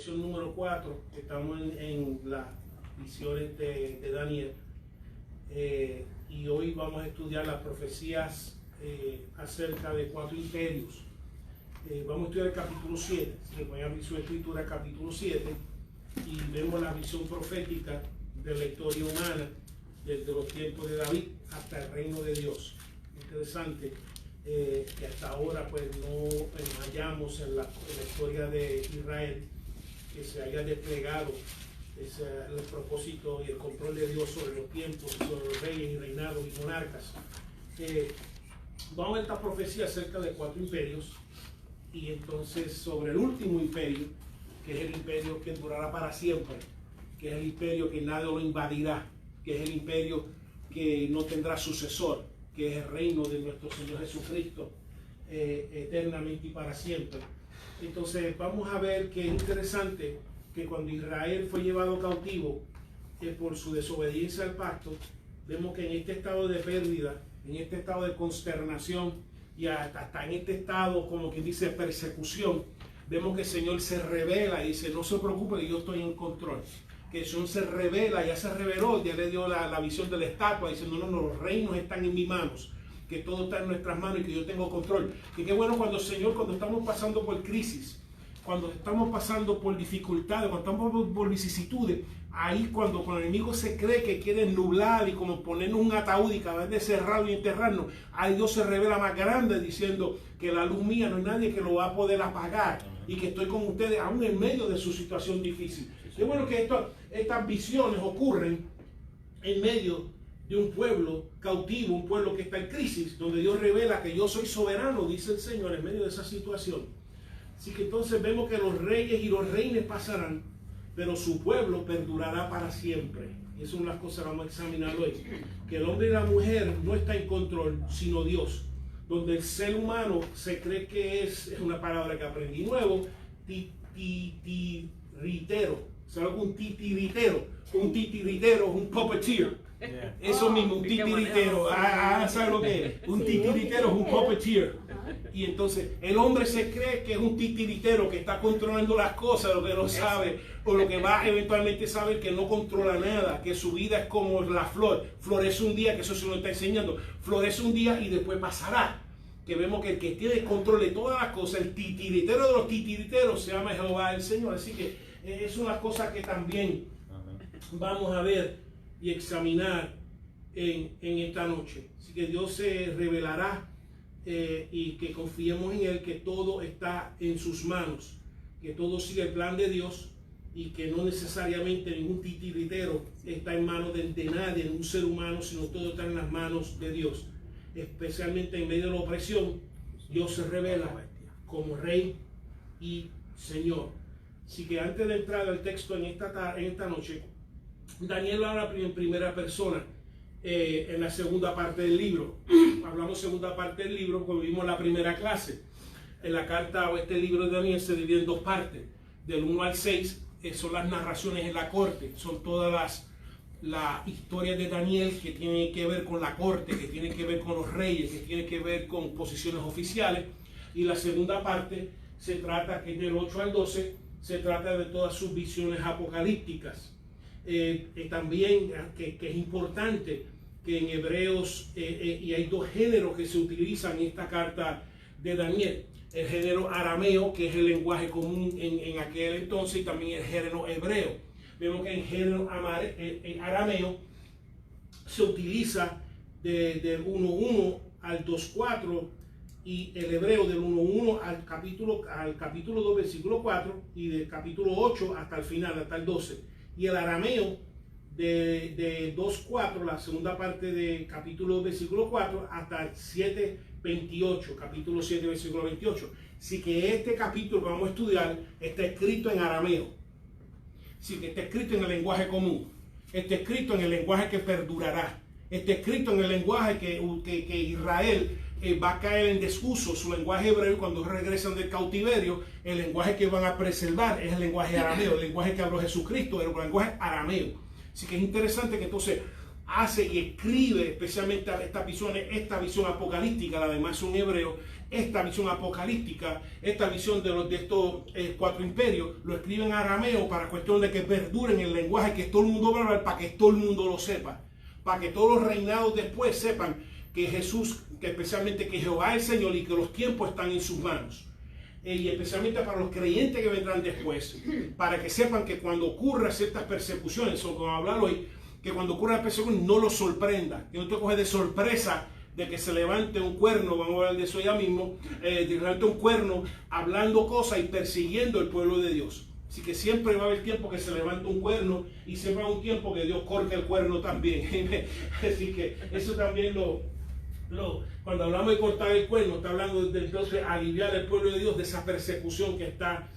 lección número 4. Estamos en las visiones de Daniel. Y hoy vamos a estudiar las profecías acerca de 4 imperios. Vamos a estudiar el capítulo 7. Si le ponen abrir su escritura, capítulo 7, y vemos la visión profética de la historia humana desde los tiempos de David hasta el reino de Dios. Interesante que hasta ahora pues no hallamos en la historia de Israel que se haya desplegado el propósito y el control de Dios sobre los tiempos, sobre los reyes y reinados y monarcas. Vamos a ver esta profecía acerca de 4 imperios, y entonces sobre el último imperio, que es el imperio que durará para siempre, que es el imperio que nadie lo invadirá, que es el imperio que no tendrá sucesor, que es el reino de nuestro Señor Jesucristo eternamente y para siempre. Entonces vamos a ver que es interesante que cuando Israel fue llevado cautivo por su desobediencia al pacto, vemos que en este estado de pérdida, en este estado de consternación y hasta en este estado, como quien dice, persecución, vemos que el Señor se revela y dice: no se preocupe, que yo estoy en control. Que el Señor se revela, ya se reveló, ya le dio la visión de la estatua, diciendo: no, los reinos están en mis manos, que todo está en nuestras manos y que yo tengo control. Y qué bueno cuando el Señor, cuando estamos pasando por crisis, cuando estamos pasando por dificultades, cuando estamos por vicisitudes, ahí cuando el enemigo se cree que quiere nublar y como ponernos un ataúd y acabar de cerrarlo y enterrarnos, ahí Dios se revela más grande diciendo que la luz mía no hay nadie que lo va a poder apagar y que estoy con ustedes aún en medio de su situación difícil. Qué bueno que estas visiones ocurren en medio de un pueblo cautivo, un pueblo que está en crisis, donde Dios revela que yo soy soberano, dice el Señor, en medio de esa situación. Así que entonces vemos que los reyes y los reines pasarán, pero su pueblo perdurará para siempre. Y eso es una cosa que vamos a examinar hoy. Que el hombre y la mujer no está en control, sino Dios. Donde el ser humano se cree que es una palabra que aprendí nuevo, titiritero. ¿Sabes? Un titiritero. Un titiritero es un puppeteer. Yeah. Eso mismo, un titiritero. ¿Sabes lo que es? Un titiritero es un puppeteer. Y entonces el hombre se cree que es un titiritero que está controlando las cosas, lo que no sabe, o lo que va a eventualmente saber que no controla nada, que su vida es como la flor. Florece un día, que eso se lo está enseñando. Florece un día y después pasará. Que vemos que el que tiene control de todas las cosas, el titiritero de los titiriteros, se llama Jehová el Señor. Así que es una cosa que también vamos a ver y examinar en esta noche. Así que Dios se revelará y que confiemos en Él, que todo está en sus manos, que todo sigue el plan de Dios y que no necesariamente ningún titiritero está en manos de nadie, ningún ser humano, sino todo está en las manos de Dios. Especialmente en medio de la opresión, Dios se revela como Rey y Señor. Así que antes de entrar al texto en esta noche, Daniel habla en primera persona en la segunda parte del libro. Hablamos segunda parte del libro cuando vimos la primera clase. En la carta o este libro de Daniel se divide en 2 partes, del 1 al 6, son las narraciones en la corte, son todas las historias de Daniel que tienen que ver con la corte, que tienen que ver con los reyes, que tienen que ver con posiciones oficiales. Y la segunda parte se trata, que es del 8 al 12, se trata de todas sus visiones apocalípticas. También que es importante que en Hebreos y hay 2 géneros que se utilizan en esta carta de Daniel: el género arameo, que es el lenguaje común en aquel entonces, y también el género hebreo. Vemos que en género arameo se utiliza del 1.1 al 2.4, y el hebreo del 1.1 al capítulo 2, versículo 4, y del capítulo 8 hasta el final, hasta el 12. Y el arameo de 2.4, la segunda parte de capítulo 2, versículo 4, hasta el 7.28, capítulo 7, versículo 28. Así que este capítulo que vamos a estudiar está escrito en arameo. Así que está escrito en el lenguaje común. Está escrito en el lenguaje que perdurará. Está escrito en el lenguaje que Israel va a caer en desuso, su lenguaje hebreo. Cuando regresan del cautiverio, el lenguaje que van a preservar es el lenguaje arameo, el lenguaje que habló Jesucristo, el lenguaje arameo. Así que es interesante que entonces hace y escribe especialmente esta visión apocalíptica, además son hebreos, esta visión apocalíptica, esta visión de estos 4 imperios, lo escriben en arameo para cuestión de que perduren el lenguaje, que todo el mundo va a hablar, para que todo el mundo lo sepa, para que todos los reinados después sepan que Jesús, que especialmente que Jehová es el Señor y que los tiempos están en sus manos. Y especialmente para los creyentes que vendrán después, para que sepan que cuando ocurran ciertas persecuciones, o como hablar hoy, que cuando ocurra la persecución no los sorprenda, que no te coge de sorpresa de que se levante un cuerno, vamos a hablar de eso ya mismo, de levante un cuerno hablando cosas y persiguiendo el pueblo de Dios. Así que siempre va a haber tiempo que se levanta un cuerno y siempre va a haber un tiempo que Dios corte el cuerno también. Así que eso también cuando hablamos de cortar el cuerno, está hablando de entonces aliviar al pueblo de Dios de esa persecución que está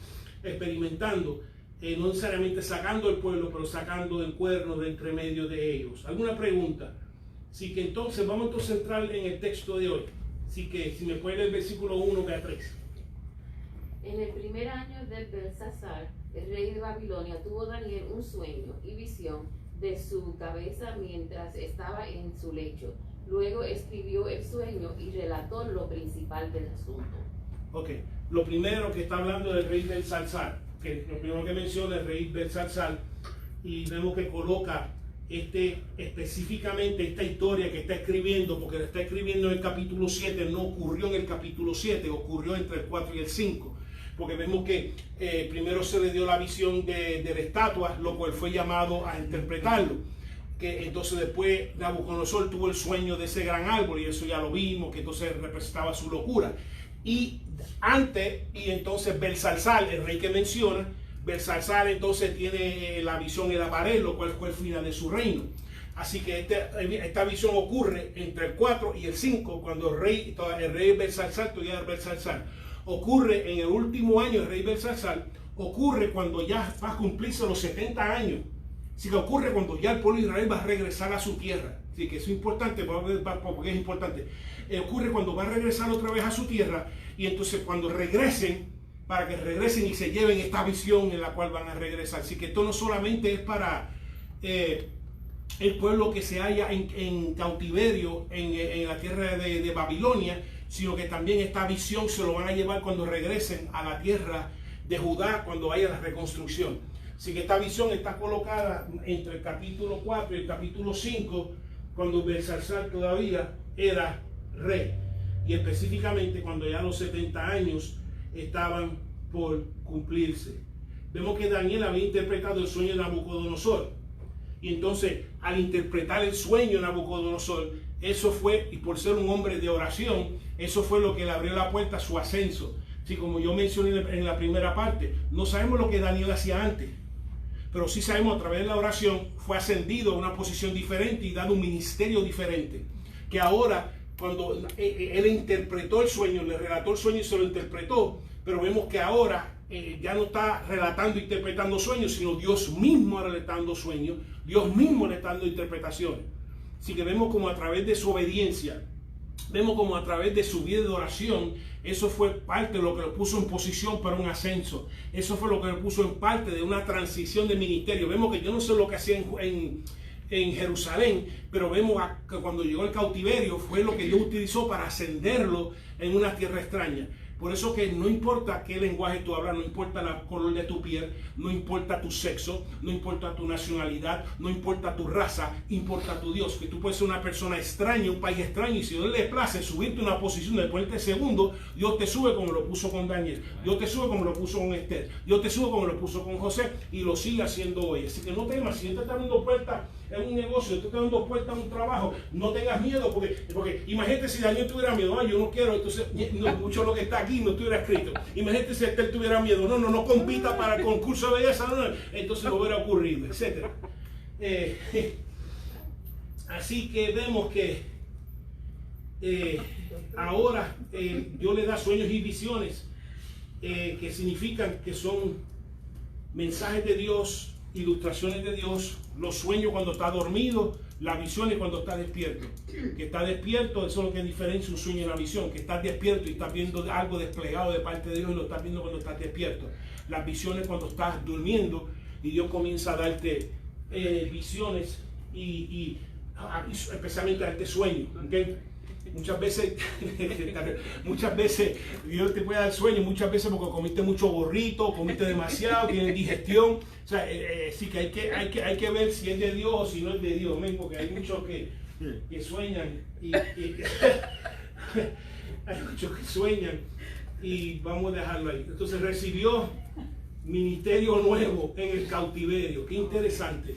experimentando. No necesariamente sacando el pueblo, pero sacando el cuerno de entre medio de ellos. ¿Alguna pregunta? Así que entonces vamos a centrar en el texto de hoy. Así que si me puede leer el versículo 1 a 3. En el primer año del Belsasar, el rey de Babilonia, tuvo Daniel un sueño y visión de su cabeza mientras estaba en su lecho. Luego escribió el sueño y relató lo principal del asunto. Ok, lo primero que está hablando del rey Belsasar, que lo primero que menciona el rey Belsasar, y vemos que coloca específicamente esta historia que está escribiendo, porque la está escribiendo en el capítulo 7, no ocurrió en el capítulo 7, ocurrió entre el 4 y el 5, porque vemos que primero se le dio la visión de la estatua, lo cual fue llamado a interpretarlo, que entonces después Nabucodonosor tuvo el sueño de ese gran árbol, y eso ya lo vimos, que entonces representaba su locura, y entonces Belsasar, el rey que menciona, Belsasar entonces tiene la visión en la pared, lo cual fue el final de su reino. Así que esta visión ocurre entre el 4 y el 5, cuando el rey Belsasar, todavía es Belsasar, ocurre en el último año del rey Belsasar, ocurre cuando ya va a cumplirse los 70 años. Así que ocurre cuando ya el pueblo de Israel va a regresar a su tierra. Así que eso es importante, porque es importante. Ocurre cuando va a regresar otra vez a su tierra, y entonces cuando regresen, para que regresen y se lleven esta visión en la cual van a regresar. Así que esto no solamente es para el pueblo que se halla en cautiverio en la tierra de Babilonia, sino que también esta visión se lo van a llevar cuando regresen a la tierra de Judá, cuando haya la reconstrucción. Así que esta visión está colocada entre el capítulo 4 y el capítulo 5, cuando Belsasar todavía era rey, y específicamente cuando ya los 70 años estaban por cumplirse. Vemos que Daniel había interpretado el sueño de Nabucodonosor, y entonces al interpretar el sueño de Nabucodonosor, eso fue, y por ser un hombre de oración, eso fue lo que le abrió la puerta a su ascenso. Así como yo mencioné en la primera parte, no sabemos lo que Daniel hacía antes, pero sí sabemos a través de la oración fue ascendido a una posición diferente y dado un ministerio diferente, que ahora cuando él interpretó el sueño, le relató el sueño y se lo interpretó, pero vemos que ahora ya no está relatando e interpretando sueños, sino Dios mismo relatando sueños, Dios mismo le está dando interpretaciones. Así que vemos como a través de su obediencia, vemos como a través de su vida de oración, eso fue parte de lo que lo puso en posición para un ascenso. Eso fue lo que lo puso en parte de una transición de ministerio. Vemos que yo no sé lo que hacía en Jerusalén, pero vemos que cuando llegó el cautiverio fue lo que Dios utilizó para ascenderlo en una tierra extraña. Por eso que no importa qué lenguaje tú hablas, no importa el color de tu piel, no importa tu sexo, no importa tu nacionalidad, no importa tu raza, importa tu Dios. Que tú puedes ser una persona extraña, un país extraño, y si Dios le place subirte a una posición de ponerte segundo, Dios te sube como lo puso con Daniel, Dios te sube como lo puso con Esther, Dios te sube como lo puso con José, y lo sigue haciendo hoy. Así que no temas, si Dios te está dando puertas en un negocio, te está dando puertas en un trabajo, no tengas miedo, porque imagínate si Daniel tuviera miedo, yo no quiero, entonces mucho lo que está aquí no estuviera escrito. Imagínate si Esther tuviera miedo, no compita para el concurso de belleza, entonces no hubiera ocurrido, etc. Así que vemos que ahora Dios le da sueños y visiones que significan que son mensajes de Dios, ilustraciones de Dios. Los sueños cuando está dormido, las visiones cuando está despierto. Que está despierto, eso es lo que diferencia un sueño y una visión, que estás despierto y estás viendo algo desplegado de parte de Dios, y lo estás viendo cuando estás despierto. Las visiones cuando estás durmiendo y Dios comienza a darte visiones y especialmente a darte sueños, ¿okay? Muchas veces Dios te puede dar sueño, muchas veces porque comiste mucho burrito, comiste demasiado, tienes digestión. O sea, sí que hay que ver si es de Dios o si no es de Dios, porque hay muchos que sueñan hay muchos que sueñan y vamos a dejarlo ahí. Entonces recibió ministerio nuevo en el cautiverio. Qué interesante.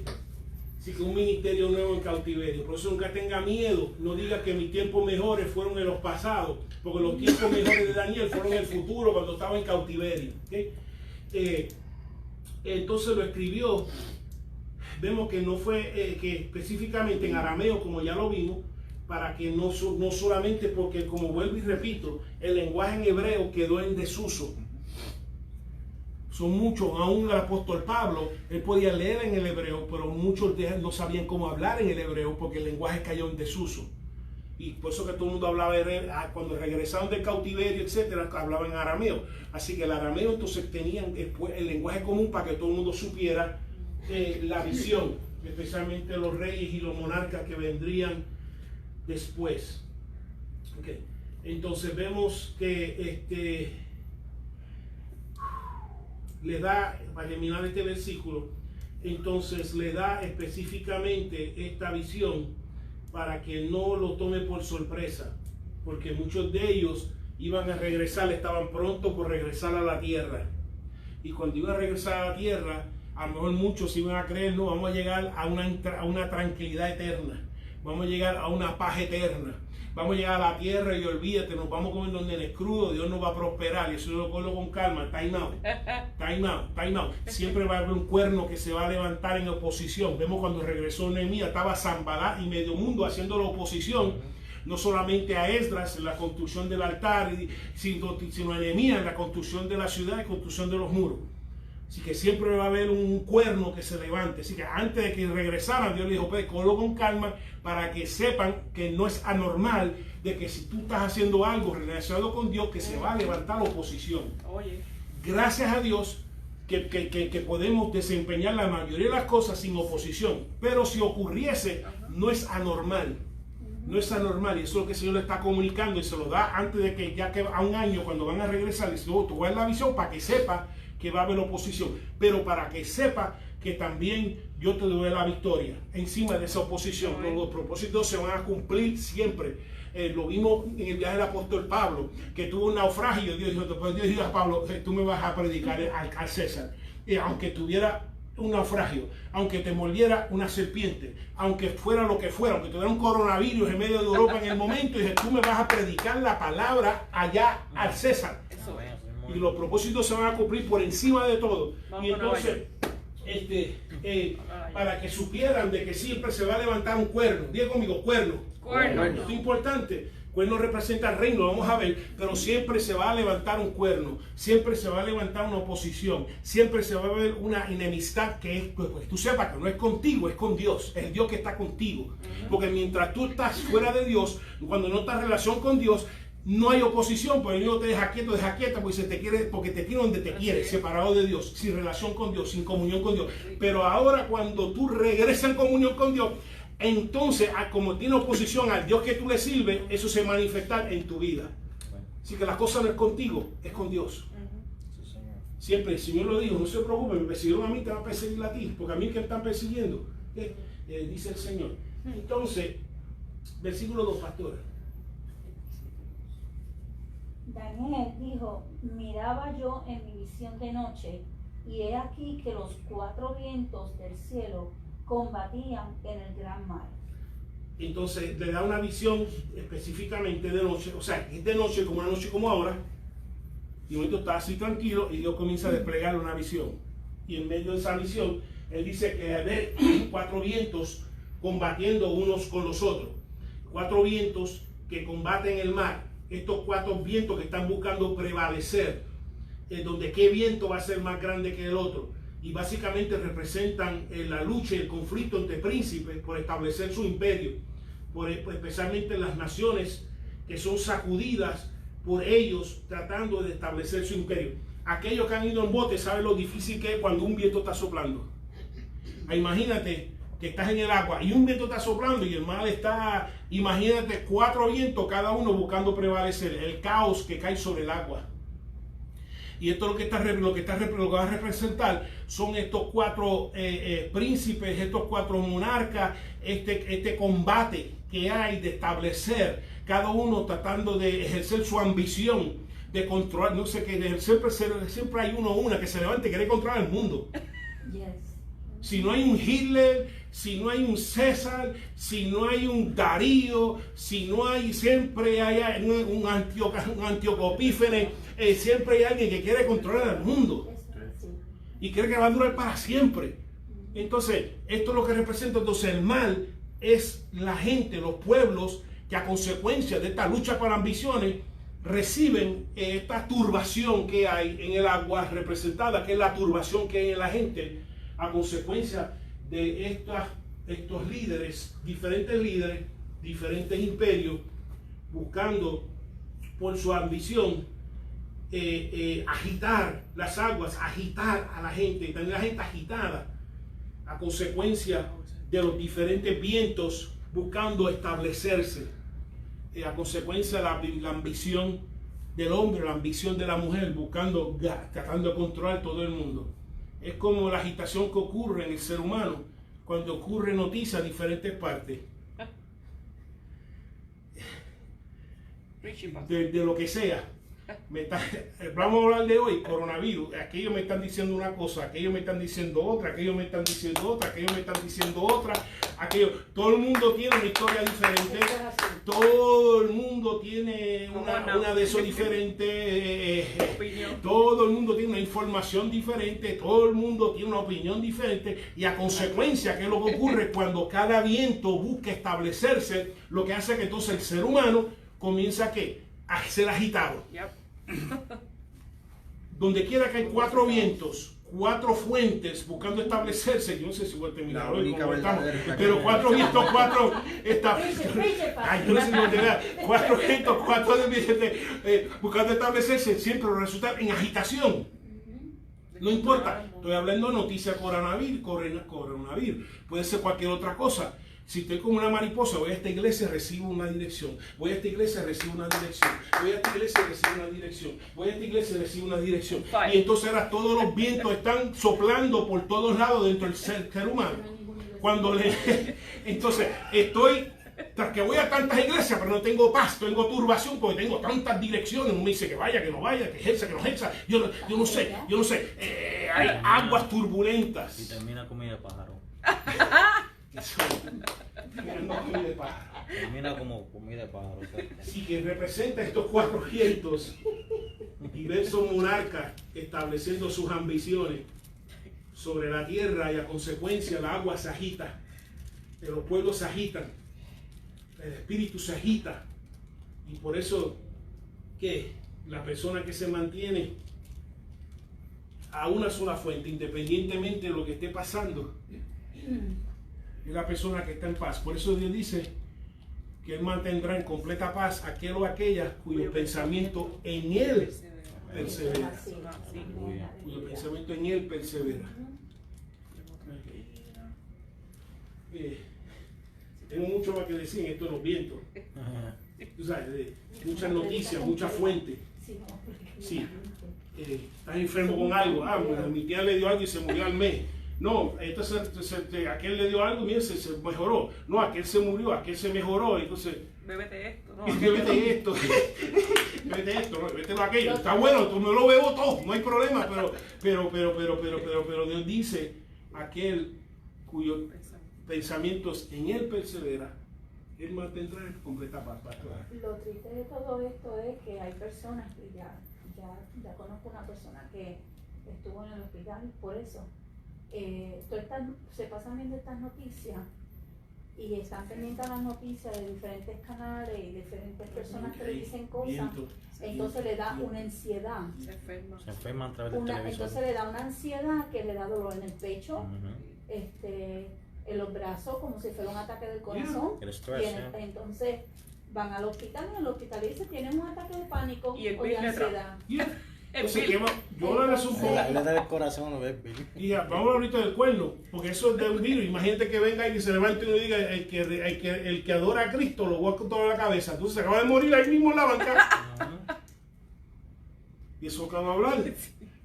Así que un ministerio nuevo en cautiverio. Por eso nunca tenga miedo. No diga que mis tiempos mejores fueron en los pasados, porque los tiempos mejores de Daniel fueron en el futuro cuando estaba en cautiverio. ¿Okay? Entonces lo escribió. Vemos que no fue que específicamente en arameo, como ya lo vimos, para que no solamente porque, como vuelvo y repito, el lenguaje en hebreo quedó en desuso. Son muchos, aún el apóstol Pablo, él podía leer en el hebreo, pero muchos de ellos no sabían cómo hablar en el hebreo porque el lenguaje cayó en desuso. Y por eso que todo el mundo hablaba cuando regresaron del cautiverio, etcétera, hablaban en arameo. Así que el arameo entonces tenían el lenguaje común para que todo el mundo supiera la visión, especialmente los reyes y los monarcas que vendrían después. Okay. Entonces vemos que le da, para terminar este versículo, entonces le da específicamente esta visión para que no lo tome por sorpresa, porque muchos de ellos iban a regresar, estaban prontos por regresar a la tierra, y cuando iban a regresar a la tierra, a lo mejor muchos iban a creer, no, vamos a llegar a una tranquilidad eterna, vamos a llegar a una paz eterna, vamos a llegar a la tierra y olvídate, nos vamos a comer los nenes crudos, Dios nos va a prosperar. Y eso yo lo pongo con calma. Time out. Siempre va a haber un cuerno que se va a levantar en oposición. Vemos cuando regresó Nehemías, estaba Sanballat y medio mundo haciendo la oposición, no solamente a Esdras en la construcción del altar, sino a Nehemías en la construcción de la ciudad y construcción de los muros. Así que siempre va a haber un cuerno que se levante. Así que antes de que regresaran, Dios le dijo, pues, cógelo con calma para que sepan que no es anormal de que si tú estás haciendo algo relacionado con Dios, que se va a levantar oposición. Oye. Gracias a Dios que podemos desempeñar la mayoría de las cosas sin oposición. Pero si ocurriese, no es anormal. No es anormal, y eso es lo que el Señor le está comunicando y se lo da antes de que ya que a un año cuando van a regresar, dice, tú ves la visión para que sepa que va a haber oposición, pero para que sepa que también yo te doy la victoria encima de esa oposición. Pero los propósitos se van a cumplir siempre. Lo vimos en el viaje del apóstol Pablo, que tuvo un naufragio. Dios dijo a Pablo, tú me vas a predicar al César, aunque tuviera un naufragio, aunque te mordiera una serpiente, aunque fuera lo que fuera, aunque tuviera un coronavirus en medio de Europa en el momento, y dije, tú me vas a predicar la palabra allá al César. Y los propósitos se van a cumplir por encima de todo. Y entonces, para que supieran de que siempre se va a levantar un cuerno. Diga conmigo, cuerno. Esto es importante. Cuerno representa el reino, lo vamos a ver, pero siempre se va a levantar un cuerno, siempre se va a levantar una oposición, siempre se va a ver una enemistad que es, pues tú sepas que no es contigo, es con Dios, es el Dios que está contigo. Porque mientras tú estás fuera de Dios, cuando no estás en relación con Dios, no hay oposición, porque el Dios te deja quieta, porque te tiene donde te quiere, separado de Dios, sin relación con Dios, sin comunión con Dios. Pero ahora cuando tú regresas en comunión con Dios, entonces, como tiene oposición al Dios que tú le sirves, eso se manifiesta en tu vida. Así que la cosa no es contigo, es con Dios. Siempre el Señor lo dijo, no se preocupen, me persiguieron a mí, te van a perseguir a ti, porque a mí que me están persiguiendo, dice el Señor. Entonces, versículo 2, pastora. Daniel dijo, miraba yo en mi visión de noche, y he aquí que los 4 vientos del cielo combatían en el gran mar. Entonces le da una visión específicamente de noche, o sea, es de noche como una noche como ahora, y un momento está así tranquilo y Dios comienza a desplegar una visión. Y en medio de esa visión, él dice que hay 4 vientos combatiendo unos con los otros, 4 vientos que combaten el mar. Estos 4 vientos que están buscando prevalecer, donde qué viento va a ser más grande que el otro. Y básicamente representan la lucha y el conflicto entre príncipes por establecer su imperio, especialmente las naciones que son sacudidas por ellos tratando de establecer su imperio. Aquellos que han ido en bote saben lo difícil que es cuando un viento está soplando. Imagínate que estás en el agua y un viento está soplando y el mar está, imagínate, 4 vientos, cada uno buscando prevalecer, el caos que cae sobre el agua. Y esto lo que va a representar son estos 4 príncipes, estos 4 monarcas, este combate que hay de establecer, cada uno tratando de ejercer su ambición, de controlar, no sé qué, siempre hay una que se levanta y quiere controlar el mundo. Yes. Si no hay un Hitler, si no hay un César, si no hay un Darío, si no hay, siempre hay un Antíoco-Epífanes, siempre hay alguien que quiere controlar el mundo y cree que va a durar para siempre. Entonces, esto es lo que representa. Entonces, el mal es la gente, los pueblos, que a consecuencia de esta lucha por ambiciones reciben esta turbación que hay en el agua representada, que es la turbación que hay en la gente a consecuencia de estos líderes, diferentes imperios, buscando por su ambición agitar las aguas, agitar a la gente, tener la gente agitada a consecuencia de los diferentes vientos, buscando establecerse, a consecuencia de la ambición del hombre, la ambición de la mujer, tratando de controlar todo el mundo. Es como la agitación que ocurre en el ser humano cuando ocurre noticias en diferentes partes de lo que sea. Vamos a hablar de hoy, coronavirus. Aquellos me están diciendo una cosa, aquellos me están diciendo otra, aquellos me están diciendo otra, aquellos me están diciendo otra. Todo el mundo tiene una historia diferente, todo el mundo tiene una de esos diferentes, todo el mundo tiene una información diferente, todo el mundo tiene una opinión diferente, y a consecuencia, ¿qué es lo que ocurre? Cuando cada viento busca establecerse, lo que hace que entonces el ser humano comienza a ser agitado. Donde quiera que hay 4 vientos, 4 fuentes buscando establecerse, yo no sé si voy a terminar hoy como estamos, pero 4 vientos, 4 yo no sé si voy a terminar, 4 vientos, 4 buscando establecerse, siempre resulta en agitación. No importa, estoy hablando de noticias coronavirus, puede ser cualquier otra cosa. Si estoy como una mariposa, voy a esta iglesia, recibo una dirección. Voy a esta iglesia, recibo una dirección. Voy a esta iglesia, recibo una dirección. Voy a esta iglesia, recibo una dirección. Y entonces ahora todos los vientos están soplando por todos lados dentro del ser humano. Entonces tras que voy a tantas iglesias, pero no tengo paz, tengo turbación porque tengo tantas direcciones. Uno me dice que vaya, que no vaya, que ejerza, que no ejerza. Yo no sé. Hay aguas turbulentas. Y termina comida de pájaro. Termina como comida de pájaro. Sí, que representa estos 4 vientos, diversos monarcas estableciendo sus ambiciones sobre la tierra, y a consecuencia el agua se agita, los pueblos se agitan, el espíritu se agita, y por eso que la persona que se mantiene a una sola fuente, independientemente de lo que esté pasando, es la persona que está en paz. Por eso Dios dice que Él mantendrá en completa paz aquel o aquella cuyo pensamiento en Él persevera. Cuyo pensamiento en Él persevera. Tengo mucho más que decir en esto de los vientos. Tú sabes, muchas noticias, muchas fuentes. Sí. Estás enfermo con algo. Bueno, mi tía le dio algo y se murió al mes. No, entonces aquel le dio algo y mira, se mejoró. No, aquel se murió, aquel se mejoró. Entonces, bébete esto, ¿no? Bébete esto, bébete lo aquello. Está bueno, tú me lo bebo todo, no hay problema, pero Dios dice, aquel cuyos pensamientos en Él persevera, Él mantendrá en completa paz. Lo triste de todo esto es que hay personas que ya conozco una persona que estuvo en el hospital por eso. Se pasan viendo estas noticias y están pendientes a las noticias de diferentes canales y diferentes personas que le dicen cosas, entonces le da una ansiedad. Se enferma a través del televisor. Entonces le da una ansiedad que le da dolor en el pecho, en los brazos, como si fuera un ataque del corazón. El estrés, entonces van al hospital y en el hospital dice tienen un ataque de pánico y el o de ansiedad. Entonces, yo le resumo. La isla del corazón lo ves, Billy. Y ya, vamos ahorita del cuerno, porque eso es de un virus. Imagínate que venga y que se levante y uno diga, el que adora a Cristo lo voy a cortar la cabeza. Entonces se acaba de morir ahí mismo en la banca. Y eso que vamos a hablar,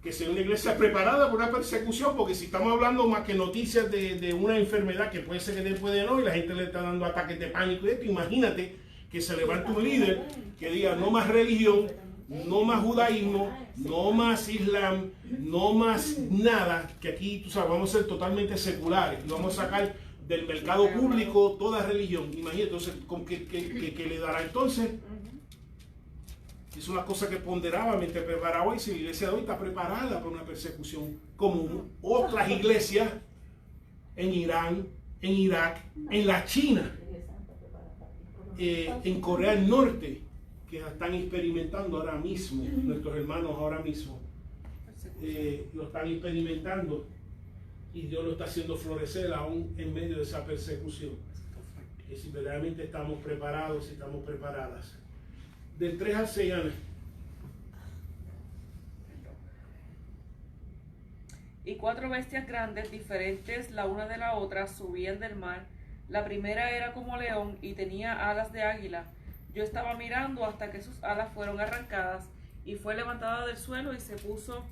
que sea una iglesia preparada por una persecución, porque si estamos hablando más que noticias de una enfermedad que puede ser que después de no, y la gente le está dando ataques de pánico y esto, imagínate que se levante un líder que diga no más religión, no más judaísmo, no más islam, no más nada, que aquí tú sabes, vamos a ser totalmente seculares y vamos a sacar del mercado público toda religión. Imagínate, entonces, ¿con qué le dará entonces? Es una cosa que ponderaba mientras preparaba hoy, si la iglesia de hoy está preparada para una persecución como otras iglesias en Irán, en Irak, en la China, en Corea del Norte, que están experimentando ahora mismo, nuestros hermanos ahora mismo, lo están experimentando y Dios lo está haciendo florecer aún en medio de esa persecución. Y si verdaderamente estamos preparados, si estamos preparadas. Del 3 al 6 años. Y 4 bestias grandes, diferentes la una de la otra, subían del mar. La primera era como león y tenía alas de águila. Yo estaba mirando hasta que sus alas fueron arrancadas y fue levantada del suelo y se puso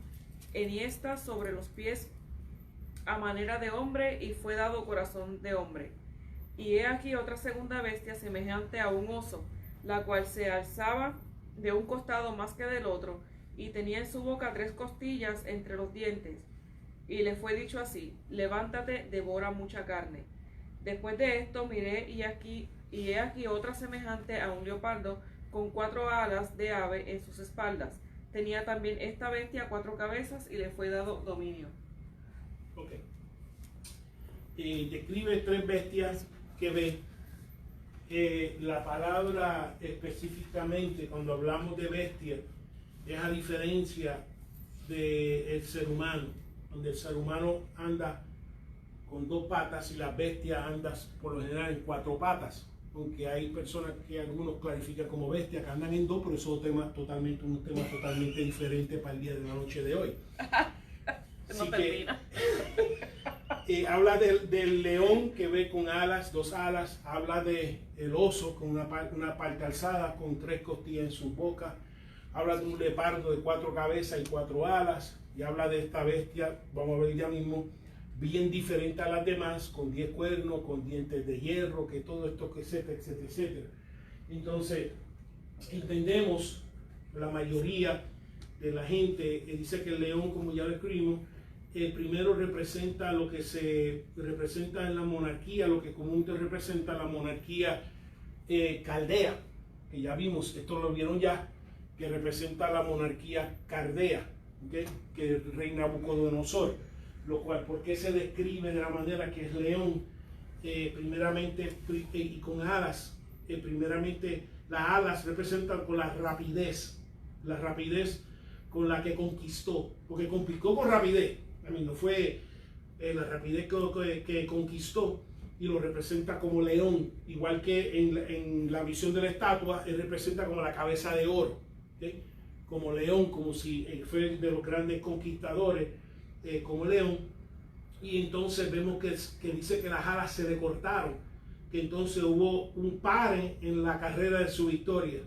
enhiesta sobre los pies a manera de hombre y fue dado corazón de hombre. Y he aquí otra segunda bestia semejante a un oso, la cual se alzaba de un costado más que del otro y tenía en su boca 3 costillas entre los dientes. Y le fue dicho así: levántate, devora mucha carne. Después de esto miré y he aquí otra semejante a un leopardo con 4 alas de ave en sus espaldas. Tenía también esta bestia 4 cabezas y le fue dado dominio. Ok. Describe 3 bestias que ve. La palabra específicamente cuando hablamos de bestia es a diferencia del ser humano, donde el ser humano anda con 2 patas y las bestias andan por lo general en 4 patas, aunque hay personas que algunos clarifican como bestias que andan en 2, pero eso es un tema totalmente diferente para el día de la noche de hoy. No termina. Habla del león que ve con alas, 2 alas, habla del oso con una parte alzada con 3 costillas en su boca, habla de un leopardo de 4 cabezas y 4 alas, y habla de esta bestia, vamos a ver ya mismo, bien diferente a las demás, con 10 cuernos, con dientes de hierro, que todo esto, etcétera, etcétera, etcétera. Entonces, entendemos, la mayoría de la gente dice que el león, como ya lo escribimos, primero representa lo que se representa en la monarquía, lo que comúnmente representa la monarquía caldea, que ya vimos, esto lo vieron ya, que representa la monarquía caldea, ¿okay? Que reina Nabucodonosor, lo cual, ¿por qué se describe de la manera que es león? Primeramente, y con alas, primeramente las alas representan con la rapidez con la que conquistó, porque conquistó con rapidez. No fue la rapidez que conquistó, y lo representa como león, igual que en la visión de la estatua, él representa como la cabeza de oro, ¿okay? Como león, como si fue de los grandes conquistadores, como león. Y entonces vemos que dice que las alas se le cortaron, que entonces hubo un pare en la carrera de su victoria,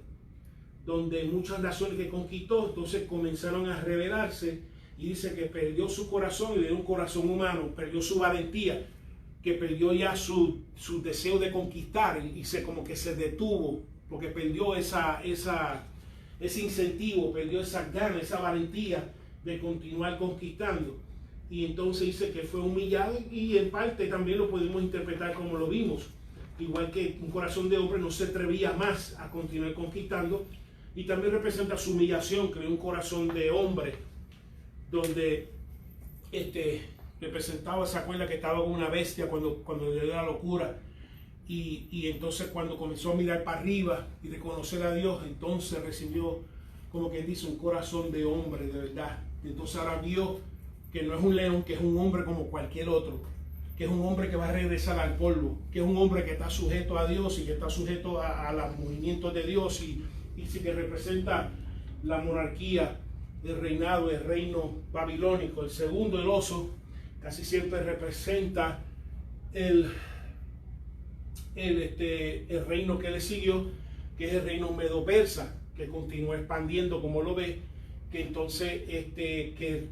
donde muchas naciones que conquistó entonces comenzaron a rebelarse. Y dice que perdió su corazón y le dio un corazón humano, perdió su valentía, que perdió ya su deseo de conquistar y como que se detuvo, porque perdió ese incentivo, perdió esa ganas, esa valentía de continuar conquistando. Y entonces dice que fue humillado, y en parte también lo podemos interpretar como lo vimos, igual que un corazón de hombre no se atrevía más a continuar conquistando, y también representa su humillación, que es un corazón de hombre, donde representaba, se acuerda que estaba con una bestia cuando le dio la locura, y entonces cuando comenzó a mirar para arriba y reconocer a Dios, entonces recibió, como quien dice, un corazón de hombre de verdad. Y entonces ahora vio que no es un león, que es un hombre como cualquier otro, que es un hombre que va a regresar al polvo, que es un hombre que está sujeto a Dios y que está sujeto a los movimientos de Dios, y sí que representa la monarquía el reinado, el reino babilónico. El segundo, el oso, casi siempre representa el reino que le siguió, que es el reino medo-persa, que continúa expandiendo, como lo ve, que entonces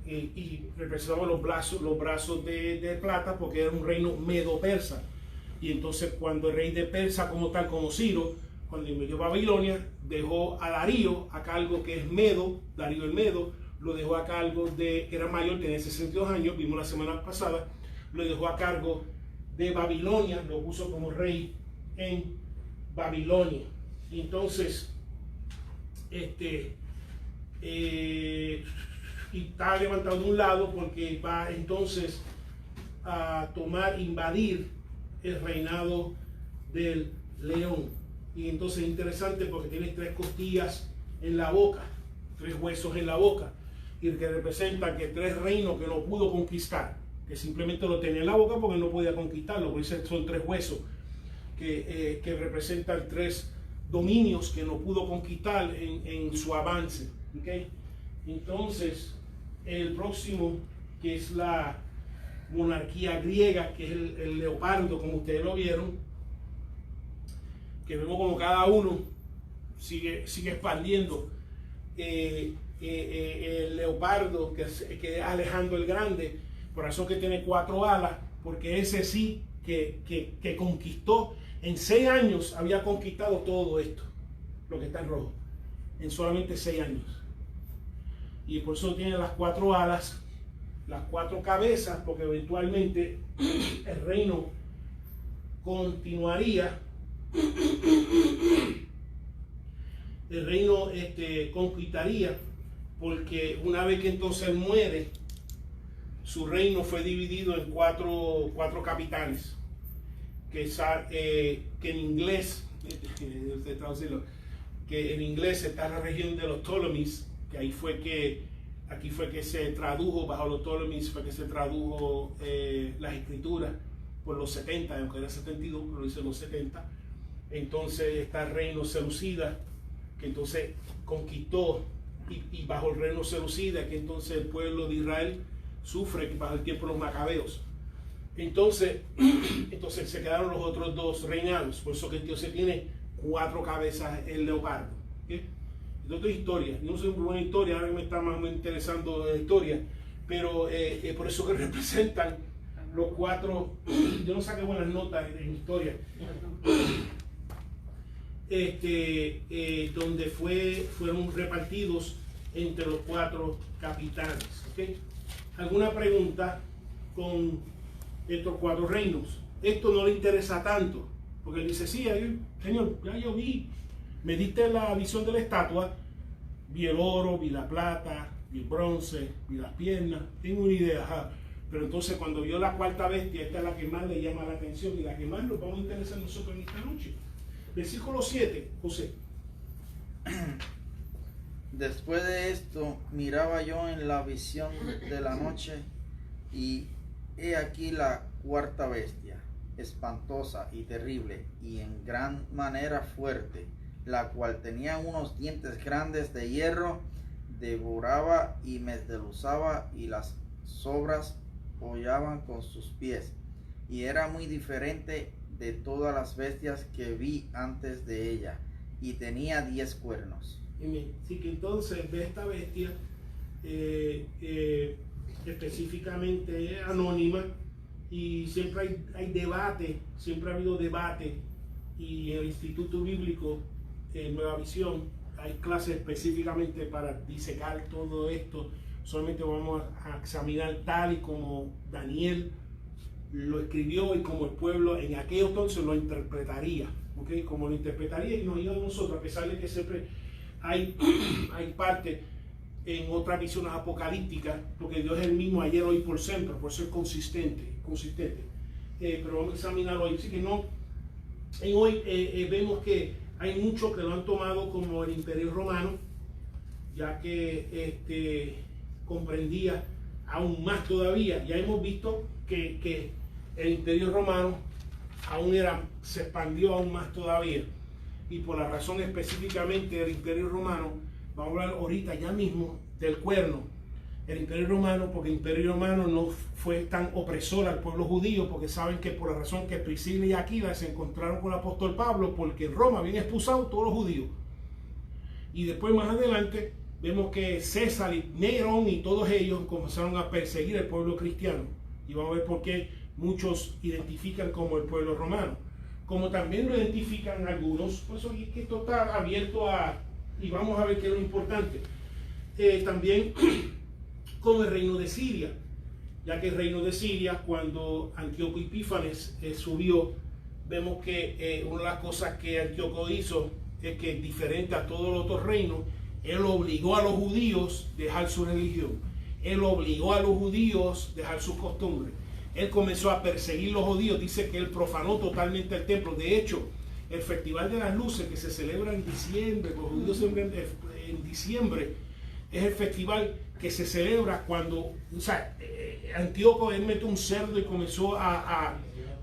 y representaba los brazos de plata, porque era un reino medo-persa. Y entonces cuando el rey de Persa como tal, como Ciro, cuando invadió Babilonia, dejó a Darío a cargo, que es Medo, Darío el Medo, lo dejó a cargo que era mayor, tenía 62 años, vimos la semana pasada, lo dejó a cargo de Babilonia, lo puso como rey en Babilonia. Y entonces, y está levantado de un lado porque va entonces a invadir el reinado del león. Y entonces es interesante porque tiene 3 costillas en la boca, 3 huesos en la boca, y que representan que 3 reinos que no pudo conquistar, que simplemente lo tenía en la boca porque no podía conquistarlo. Por eso son 3 huesos que representan 3 dominios que no pudo conquistar en su avance. ¿Okay? Entonces, el próximo, que es la monarquía griega, que es el leopardo, como ustedes lo vieron, que vemos como cada uno sigue expandiendo. El leopardo, que es Alejandro el Grande, por eso que tiene 4 alas, porque ese sí que conquistó, en 6 años había conquistado todo esto, lo que está en rojo, en solamente 6 años. Y por eso tiene las 4 alas, las 4 cabezas, porque eventualmente el reino continuaría, el reino conquistaría, porque una vez que entonces él muere, su reino fue dividido en cuatro capitanes, que en inglés, que en inglés está la región de los Ptolemies, que aquí fue que se tradujo, bajo los Ptolemies fue que se tradujo las escrituras por los 70, aunque era 72, pero dice los 70. Entonces está el reino Seleucida, que entonces conquistó, y bajo el reino Seleucida, que entonces el pueblo de Israel sufre bajo el tiempo de los macabeos. Entonces se quedaron los otros 2 reinados, por eso que entonces tiene 4 cabezas el leopardo. ¿Okay? Es otra historia, no soy muy buena historia, ahora me está más interesando la historia, pero por eso que representan los 4, yo no saqué buenas notas en historia, donde fueron repartidos entre los 4 capitanes. ¿Okay? ¿Alguna pregunta con estos 4 reinos? Esto no le interesa tanto, porque él dice, sí, Señor, ya yo vi, me diste la visión de la estatua, vi el oro, vi la plata, vi el bronce, vi las piernas, tengo una idea, ajá. Pero entonces cuando vio la 4ª bestia, esta es la que más le llama la atención y la que más nos vamos a interesar nosotros en esta noche. Versículo 7, José. Después de esto, miraba yo en la visión de la noche, y he aquí la 4ª bestia, espantosa y terrible, y en gran manera fuerte, la cual tenía unos dientes grandes de hierro, devoraba y desmenuzaba, y las sobras hollaban con sus pies, y era muy diferente de todas las bestias que vi antes de ella, y tenía 10 cuernos. Así que entonces ve esta bestia específicamente anónima, y siempre hay debate, siempre ha habido debate, y en el Instituto Bíblico Nueva Visión hay clases específicamente para disecar todo esto. Solamente vamos a examinar tal y como Daniel lo escribió y como el pueblo en aquel entonces lo interpretaría, ¿okay? Como lo interpretaría, y nos ayuda a nosotros, a pesar de que siempre hay parte en otras visiones apocalípticas, porque Dios es el mismo ayer, hoy, por siempre, por ser consistente. Pero vamos a examinarlo hoy. Así que no, en hoy vemos que hay muchos que lo han tomado como el Imperio Romano, ya que comprendía aún más todavía. Ya hemos visto que el Imperio Romano se expandió aún más todavía, y por la razón específicamente del Imperio Romano, vamos a hablar ahorita ya mismo del cuerno. El Imperio Romano, porque el Imperio Romano no fue tan opresor al pueblo judío, porque saben que por la razón que Priscila y Aquila se encontraron con el apóstol Pablo, porque en Roma habían expulsado todos los judíos. Y después más adelante vemos que César y Nerón y todos ellos comenzaron a perseguir al pueblo cristiano. Y vamos a ver por qué muchos identifican como el pueblo romano. Como también lo identifican algunos, pues eso que esto está abierto a, y vamos a ver qué es lo importante. También como el reino de Siria, ya que el reino de Siria, cuando Antíoco Epífanes subió, vemos que una de las cosas que Antíoco hizo es que, diferente a todos los otros reinos, él obligó a los judíos a dejar su religión, él obligó a los judíos a dejar sus costumbres, él comenzó a perseguir los judíos, dice que él profanó totalmente el templo. De hecho, el Festival de las Luces, que se celebra en diciembre, los judíos celebran en diciembre, es el festival que se celebra cuando, o sea, Antíoco él metió un cerdo y comenzó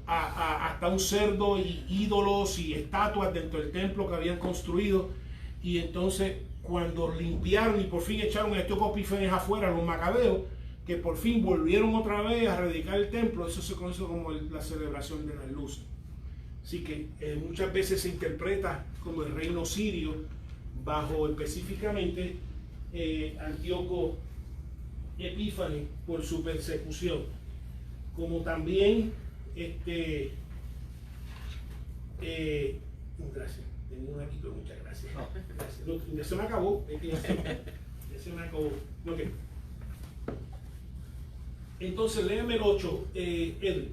hasta un cerdo y ídolos y estatuas dentro del templo que habían construido. Y entonces cuando limpiaron y por fin echaron a Antíoco Epífanes afuera, los macabeos, que por fin volvieron otra vez a dedicar el templo, eso se conoce como la celebración de las luces. Así que muchas veces se interpreta como el reino sirio bajo específicamente Antíoco Epífanes por su persecución, como también gracias, tengo una aquí, pero muchas gracias. Gracias. No, ya se me acabó, ya se me acabó. Okay. Entonces léame el 8, Edwin.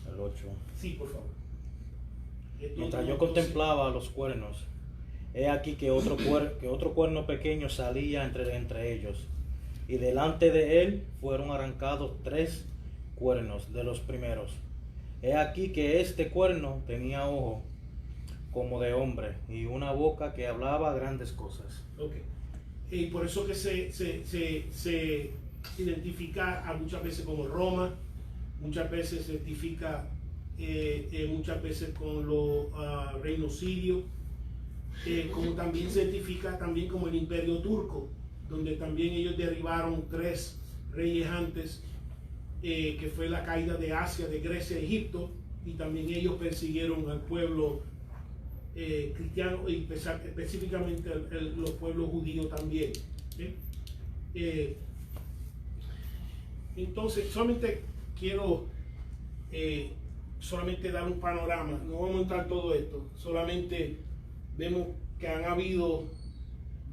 El 8. Sí, por favor. Mientras yo contemplaba los cuernos, he aquí que otro cuerno pequeño salía entre ellos, y delante de él fueron arrancados 3 cuernos de los primeros. He aquí que este cuerno tenía ojo como de hombre y una boca que hablaba grandes cosas. Okay. Y por eso que se identifica a muchas veces como Roma, muchas veces se identifica muchas veces con los reinos sirios, como también se identifica también como el Imperio Turco, donde también ellos derribaron 3 reyes antes, que fue la caída de Asia, de Grecia, Egipto, y también ellos persiguieron al pueblo cristiano y específicamente los pueblos judíos también. Entonces solamente quiero solamente dar un panorama, no vamos a entrar todo esto, solamente vemos que han habido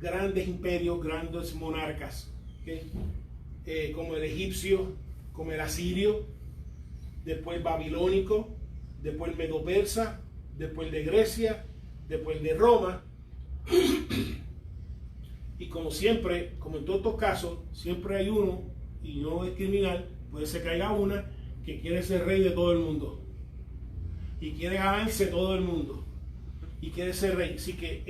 grandes imperios, grandes monarcas, como el egipcio, como el asirio, después el babilónico, después el medo-persa, después el de Grecia, después el de Roma. Y como siempre, como en todos estos casos, siempre hay uno, y no es criminal, puede ser que haya una que quiere ser rey de todo el mundo y quiere ganarse todo el mundo y quiere ser rey. Así que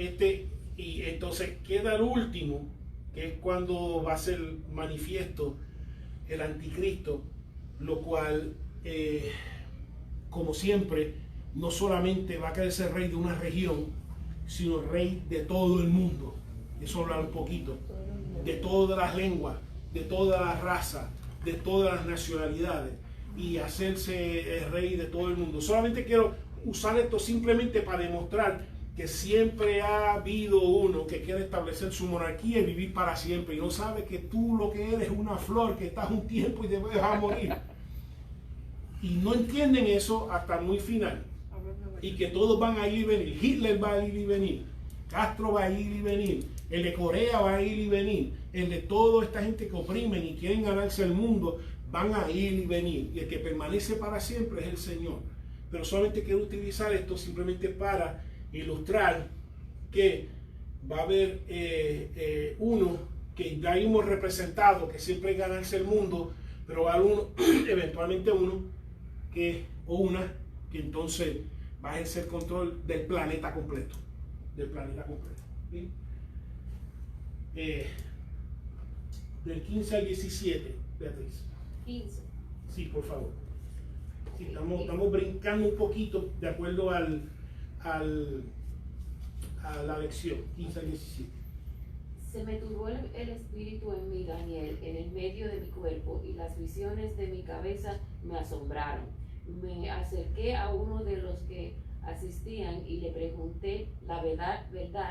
y entonces queda el último, que es cuando va a ser manifiesto el anticristo, lo cual como siempre no solamente va a querer ser rey de una región, sino rey de todo el mundo. Eso habla un poquito de todas las lenguas, de todas las razas, de todas las nacionalidades, y hacerse el rey de todo el mundo. Solamente quiero usar esto simplemente para demostrar que siempre ha habido uno que quiere establecer su monarquía y vivir para siempre, y no sabe que tú lo que eres es una flor que estás un tiempo y te vas a morir. Y no entienden eso hasta muy final, y que todos van a ir y venir. Hitler va a ir y venir, Castro va a ir y venir, el de Corea va a ir y venir, el de toda esta gente que oprimen y quieren ganarse el mundo van a ir y venir, y el que permanece para siempre es el Señor. Pero solamente quiero utilizar esto simplemente para ilustrar que va a haber uno que ya hemos representado, que siempre es ganarse el mundo, pero va a haber uno, eventualmente uno o una que entonces va a ejercer control del planeta completo, ¿sí? Del 15 al 17, Beatriz. 15. Sí, por favor. Sí, estamos brincando un poquito de acuerdo a la lección, 15 al 17. Se me turbó el espíritu en mí, Daniel, en el medio de mi cuerpo, y las visiones de mi cabeza me asombraron. Me acerqué a uno de los que asistían y le pregunté la verdad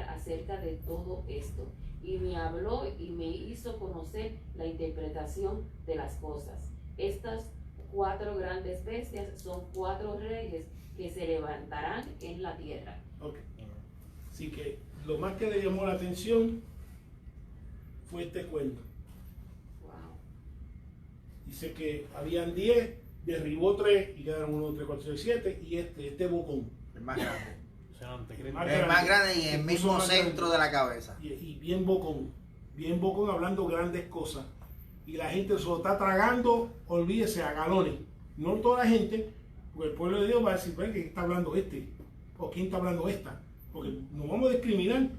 acerca de todo esto. Y me habló y me hizo conocer la interpretación de las cosas. Estas 4 grandes bestias son 4 reyes que se levantarán en la tierra. Ok. Así que lo más que le llamó la atención fue este cuento. Wow. Dice que habían 10, derribó 3 y quedaron 1, 2, 3, 4, 5, 7 y este bocón. El más grande. O sea, no te crees. El más grande y el Incluso mismo más centro grande. de la cabeza. Y bien bocón hablando grandes cosas. Y la gente se lo está tragando, olvídese, a galones. No toda la gente, porque el pueblo de Dios va a decir, ¿ven qué está hablando este? ¿O quién está hablando esta? Porque no vamos a discriminar.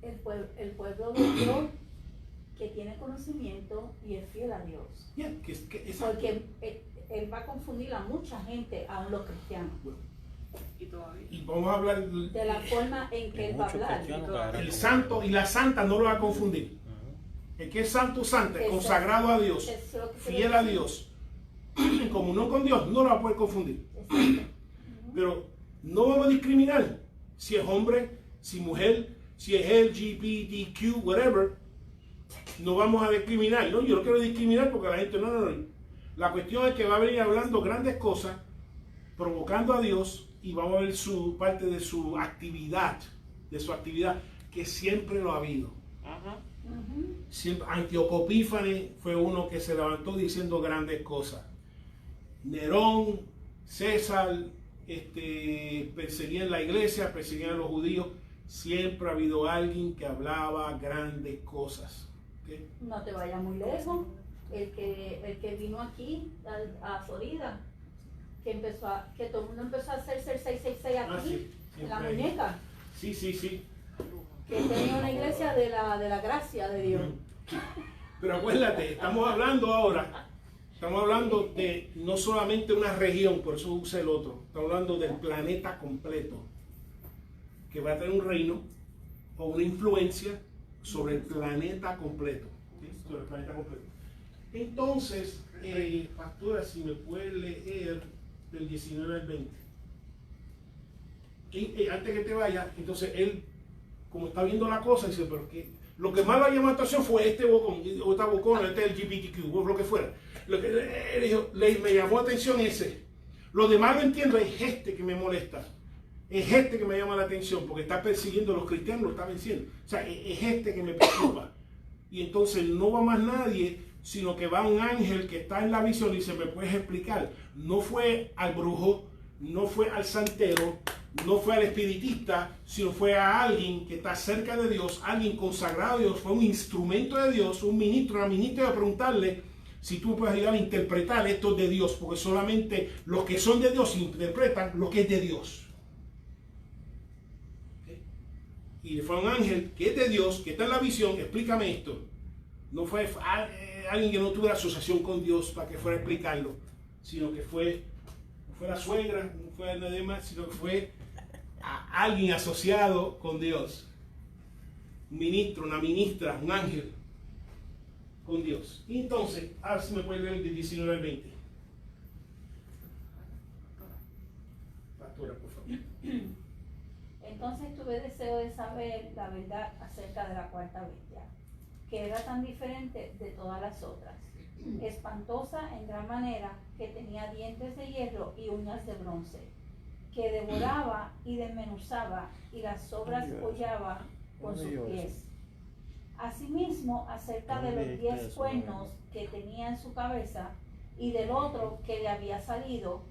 El pueblo de Dios que tiene conocimiento y es fiel a Dios. Yeah, exacto. Porque él va a confundir a mucha gente, aún los cristianos, Y todavía. Y vamos a hablar de la forma en que él va a Muchos hablar. cristianos caerán el como- santo y la santa no lo va a confundir. Ujú. El que es santo, santa, Exacto. consagrado a Dios, Eso es lo que fiel quiero a decir. Dios, en comunión con Dios, no lo va a poder confundir. Exacto. Pero no vamos a discriminar si es hombre, si mujer, si es LGBTQ, whatever. No vamos a discriminar, ¿no? Yo no quiero discriminar porque la gente no. La cuestión es que va a venir hablando grandes cosas, provocando a Dios, y vamos a ver su parte de su actividad, que siempre lo ha habido. Ajá. Ujú. Siempre, Antíoco Epífanes fue uno que se levantó diciendo grandes cosas. Nerón, César, perseguían la iglesia, perseguían a los judíos. Siempre ha habido alguien que hablaba grandes cosas. ¿Ok? No te vayas muy lejos. El que vino aquí a Florida, que todo el mundo empezó a hacerse el 666 aquí, Ah, sí, en la siempre. muñeca, Sí. que tenía una iglesia de la gracia de Dios. Pero acuérdate, estamos hablando de no solamente una región, por eso usé el otro, estamos hablando del planeta completo, que va a tener un reino o una influencia sobre el planeta completo. ¿Sí? Sobre el planeta completo. Entonces, pastora, si me puede leer del 19 al 20. Y, antes que te vaya, entonces él, como está viendo la cosa, dice, pero que lo que más le llamó la atención fue este bocón, o esta bocón, este LGBTQ, o lo que fuera. Lo que él dijo, me llamó la atención ese. Lo demás lo entiendo, es este que me molesta. Es este que me llama la atención, porque está persiguiendo a los cristianos, lo está venciendo. O sea, es este que me preocupa. Y entonces no va más nadie, sino que va un ángel que está en la visión y dice, ¿me puedes explicar? No fue al brujo, no fue al santero, no fue al espiritista, sino fue a alguien que está cerca de Dios, alguien consagrado a Dios, fue un instrumento de Dios, un ministro, una ministra, a preguntarle si tú me puedes ayudar a interpretar esto de Dios, porque solamente los que son de Dios interpretan lo que es de Dios. ¿Okay? Y fue un ángel que es de Dios, que está en la visión, explícame esto. No fue alguien que no tuviera asociación con Dios para que fuera a explicarlo, sino que fue la suegra, no fue nadie más, sino que fue a alguien asociado con Dios. Un ministro, una ministra, un ángel con Dios. Y entonces, ahora sí me puede leer del 19 al 20. Pastora, por favor. Entonces tuve deseo de saber la verdad acerca de la cuarta bestia, que era tan diferente de todas las otras, espantosa en gran manera, que tenía dientes de hierro y uñas de bronce, que devoraba y desmenuzaba y las sobras hollaba con sus pies. Asimismo, acerca de los 10 cuernos que tenía en su cabeza y del otro que le había salido,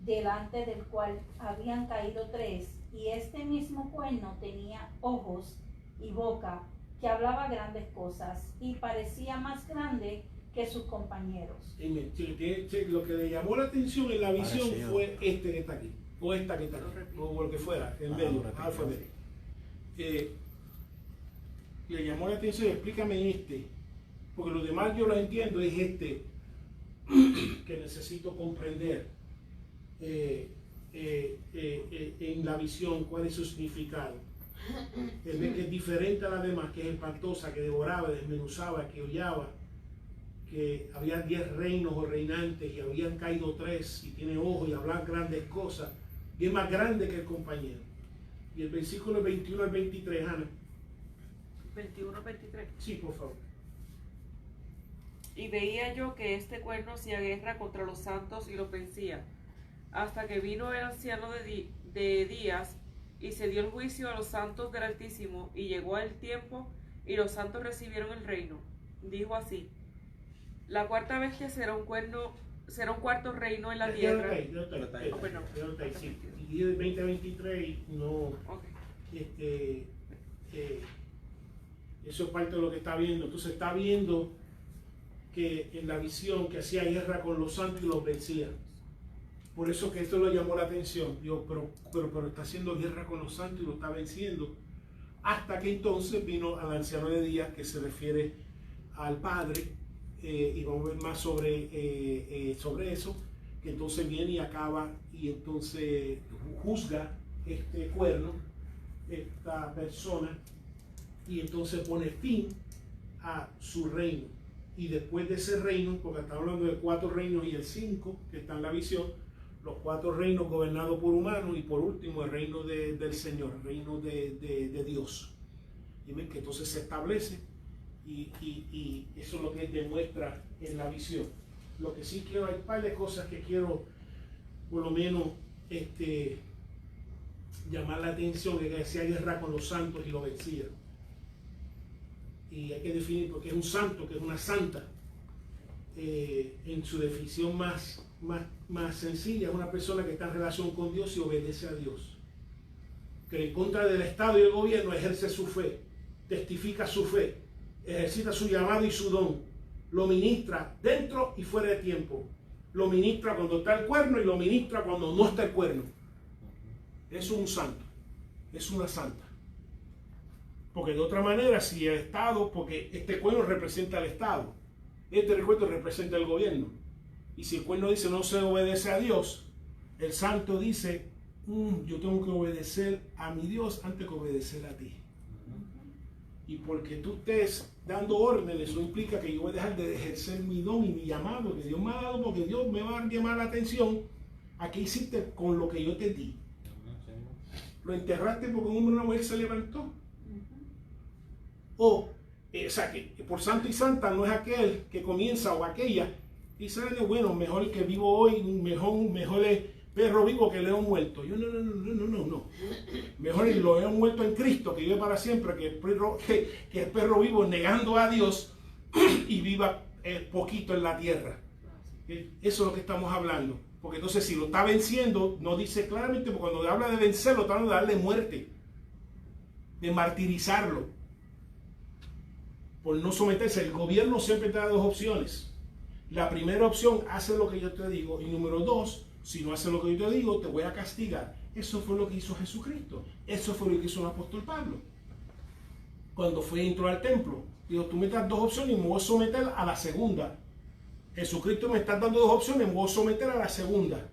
delante del cual habían caído 3, y este mismo cuerno tenía ojos y boca, que hablaba grandes cosas y parecía más grande que sus compañeros. Amén. Lo que le llamó la atención en la visión Parecido. fue este que está aquí, o esta que está aquí, o lo que fuera, en medio, alfabeto. Le llamó la atención, explícame este, porque los demás yo lo entiendo, es este que necesito comprender en la visión, cuál es su significado. Él ve que es diferente a las demás, que es espantosa, que devoraba, desmenuzaba, que hollaba, que había 10 reinos o reinantes y habían caído 3 y tiene ojos y hablan grandes cosas y es más grande que el compañero. Y el versículo 21 al 23, Ana. 21, 23. Sí, por favor. Y veía yo que este cuerno hacía guerra contra los santos y los vencía, hasta que vino el anciano de días y se dio el juicio a los santos del Altísimo, y llegó el tiempo y los santos recibieron el reino. Dijo así: la cuarta bestia será un cuarto reino en la tierra. Perdón. Sí. Y del 20 a 23 no. Okay. Eso es parte de lo que está viendo. Entonces está viendo que en la visión que hacía guerra con los santos y los vencía. Por eso que esto lo llamó la atención. Digo, pero está haciendo guerra con los santos y lo está venciendo. Hasta que entonces vino al anciano de días, que se refiere al Padre, y vamos a ver más sobre eso, que entonces viene y acaba y entonces juzga este cuerno, esta persona, y entonces pone fin a su reino. Y después de ese reino, porque estamos hablando de 4 reinos y el 5 que está en la visión, los 4 reinos gobernados por humanos, y por último el reino del Señor, el reino de Dios. Y ven que entonces se establece, y eso es lo que demuestra en la visión. Lo que sí quiero, hay un par de cosas que quiero por lo menos llamar la atención, que hacía guerra con los santos y lo vencía. Y hay que definir porque es un santo, que es una santa. En su definición más sencilla, es una persona que está en relación con Dios y obedece a Dios, que en contra del Estado y el gobierno ejerce su fe, testifica su fe, ejercita su llamado y su don, lo ministra dentro y fuera de tiempo, lo ministra cuando está el cuerno y lo ministra cuando no está el cuerno. Es un santo, es una santa. Porque de otra manera, si el Estado, porque este cuerno representa al Estado, este recuerdo representa al gobierno, y si el cuerno dice no se obedece a Dios, el santo dice, yo tengo que obedecer a mi Dios antes que obedecer a ti. Y porque tú estés dando órdenes, eso implica que yo voy a dejar de ejercer mi don y mi llamado que Dios me ha dado, porque Dios me va a llamar la atención a qué hiciste con lo que yo te di. Lo enterraste porque un hombre y una mujer se levantó. O sea, que por santo y santa no es aquel que comienza o aquella y sale, bueno, mejor el que vivo hoy, mejor es perro vivo que león muerto. Yo no. Mejor el león muerto en Cristo, que vive para siempre, que el perro vivo negando a Dios y viva poquito en la tierra. Eso es lo que estamos hablando. Porque entonces si lo está venciendo, no dice claramente, porque cuando habla de vencerlo, está hablando de darle muerte, de martirizarlo, por no someterse. El gobierno siempre te da 2 opciones. La primera opción, hace lo que yo te digo, y número 2, si no hace lo que yo te digo, te voy a castigar. Eso fue lo que hizo Jesucristo. Eso fue lo que hizo el apóstol Pablo. Cuando entró al templo, dijo, tú me das 2 opciones y me voy a someter a la segunda. Jesucristo me está dando 2 opciones, me voy a someter a la segunda.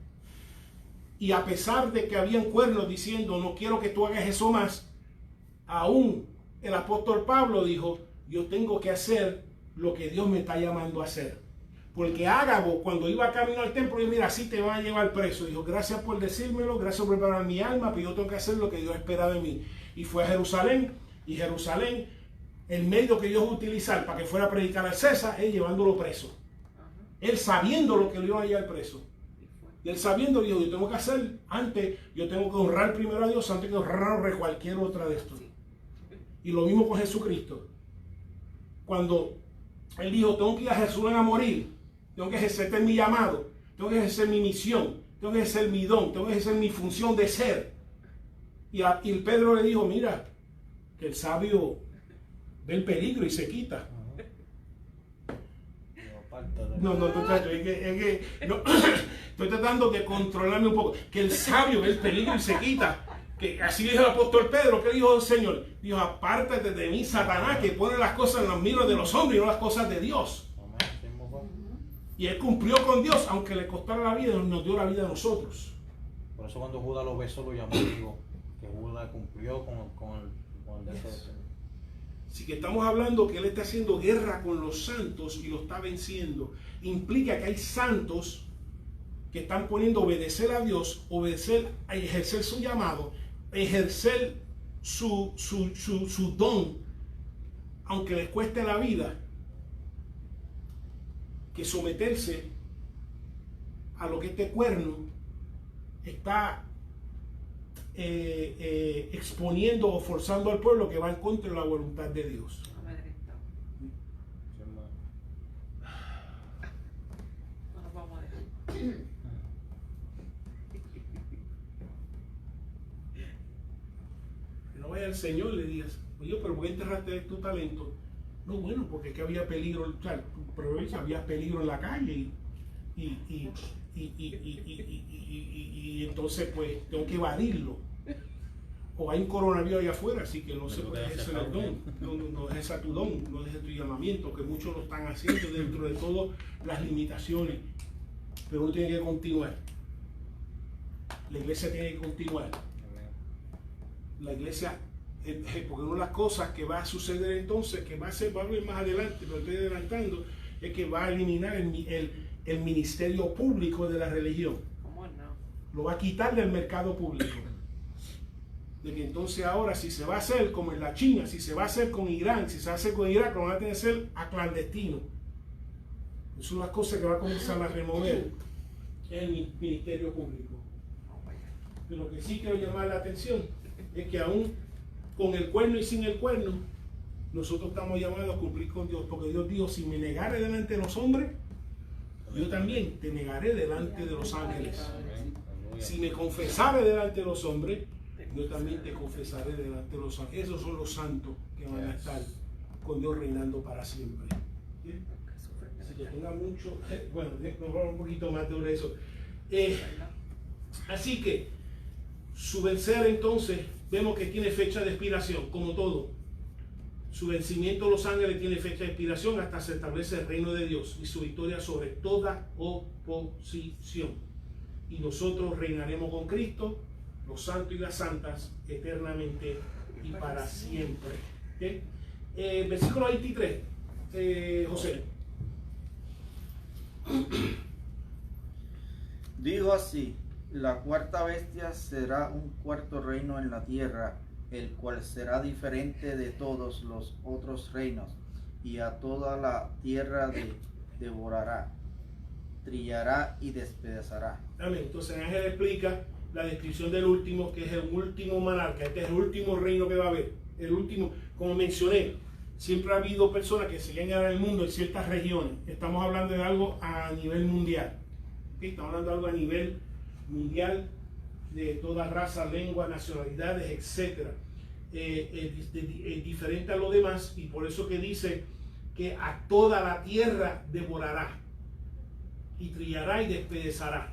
Y a pesar de que habían cuernos diciendo, no quiero que tú hagas eso más, aún el apóstol Pablo dijo, yo tengo que hacer lo que Dios me está llamando a hacer. Porque Ágabo, cuando iba camino al templo, dijo, mira, así te van a llevar preso. Dijo, gracias por decírmelo, gracias por preparar mi alma, pero yo tengo que hacer lo que Dios espera de mí. Y fue a Jerusalén, y Jerusalén, el medio que Dios va a utilizar para que fuera a predicar al César, es llevándolo preso. Él sabiendo lo que lo iba a llevar preso. Y él sabiendo, dijo, yo tengo que hacer antes, yo tengo que honrar primero a Dios antes que honrar a cualquier otra de estos. Y lo mismo con Jesucristo. Cuando él dijo, tengo que ir a Jerusalén a morir, tengo que ejercer mi llamado, tengo que ejercer mi misión, tengo que ejercer mi don, tengo que ejercer mi función de ser. Y el Pedro le dijo, mira, que el sabio ve el peligro y se quita. No, muchacho, es que no, estoy tratando de controlarme un poco. Que el sabio ve el peligro y se quita. Que así dijo el apóstol Pedro. ¿Qué dijo el Señor? Dijo, apártate de mí, Satanás, que pone las cosas en los miros de los hombres y no las cosas de Dios. Y él cumplió con Dios, aunque le costara la vida, nos dio la vida a nosotros. Por eso cuando Judas lo besó, lo llamó amigo. que Judas cumplió con el deseo. Así que estamos hablando que él está haciendo guerra con los santos y lo está venciendo. Implica que hay santos que están poniendo a obedecer a Dios, a ejercer su llamado, ejercer su don, aunque les cueste la vida, que someterse a lo que este cuerno está exponiendo o forzando al pueblo, que va en contra de la voluntad de Dios. Nos vamos a dejar. No vaya al Señor y le digas, oye, pero ¿por qué enterraste tu talento? No, bueno, porque es que había peligro, o sea, había peligro en la calle y entonces pues tengo que evadirlo. O hay un coronavirus allá afuera, así que no se puede ejercer el don. No ejerza tu don, no ejerza tu llamamiento, que muchos lo están haciendo dentro de todas las limitaciones. Pero uno tiene que continuar. La iglesia tiene que continuar. La iglesia, porque una de las cosas que va a suceder entonces, que va a haber más adelante, pero estoy adelantando, es que va a eliminar el ministerio público de la religión. ¿Cómo no? Lo va a quitar del mercado público. De que entonces ahora, si se va a hacer como en la China, si se va a hacer con Irán, si se va a hacer con Irak, lo van a tener que hacer a clandestino. Esas son las cosas que va a comenzar a remover el ministerio público. Pero lo que sí quiero llamar la atención es que aún con el cuerno y sin el cuerno, nosotros estamos llamados a cumplir con Dios, porque Dios dijo, si me negare delante de los hombres, yo también te negaré delante de los ángeles. Si me confesare delante de los hombres, yo también te confesaré delante de los ángeles. Esos son los santos que van a estar con Dios reinando para siempre. ¿Bien? Así que tenga mucho, bueno, nos vamos un poquito más de eso. Así que su vencer entonces, vemos que tiene fecha de expiración, como todo. Su vencimiento de los ángeles tiene fecha de expiración hasta se establece el reino de Dios y su victoria sobre toda oposición. Y nosotros reinaremos con Cristo, los santos y las santas, eternamente y para siempre. ¿Okay? Versículo 23, José. Dijo así: la cuarta bestia será un cuarto reino en la tierra, el cual será diferente de todos los otros reinos, y a toda la tierra devorará, trillará y despedazará. Amén. Entonces el ángel explica la descripción del último, que es el último monarca. Este es el último reino que va a haber. El último, como mencioné, siempre ha habido personas que se llegan al mundo en ciertas regiones. Estamos hablando de algo a nivel mundial. ¿Okay? Estamos hablando de algo a nivel mundial, de toda raza, lengua, nacionalidades, etc. Es diferente a lo demás, y por eso que dice que a toda la tierra devorará y trillará y despedazará.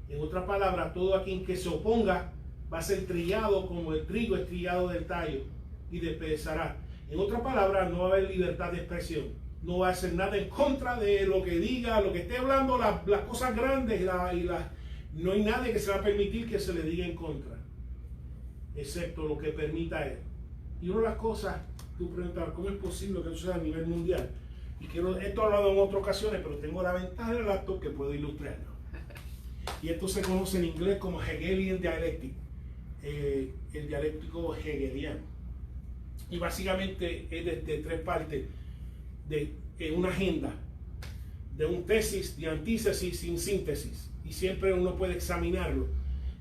En otras palabras, todo aquel que se oponga va a ser trillado como el trigo es trillado del tallo y despedazará. En otras palabras, no va a haber libertad de expresión. No va a hacer nada en contra de lo que diga, lo que esté hablando, las cosas grandes no hay nadie que se va a permitir que se le diga en contra, excepto lo que permita él. Y una de las cosas, tú preguntas, ¿cómo es posible que eso sea a nivel mundial? Y esto he hablado en otras ocasiones, pero tengo la ventaja del laptop que puedo ilustrarlo. Y esto se conoce en inglés como Hegelian Dialectic, el dialéctico hegeliano. Y básicamente es de tres partes, de una agenda, de un tesis, de antítesis sin síntesis. Y siempre uno puede examinarlo.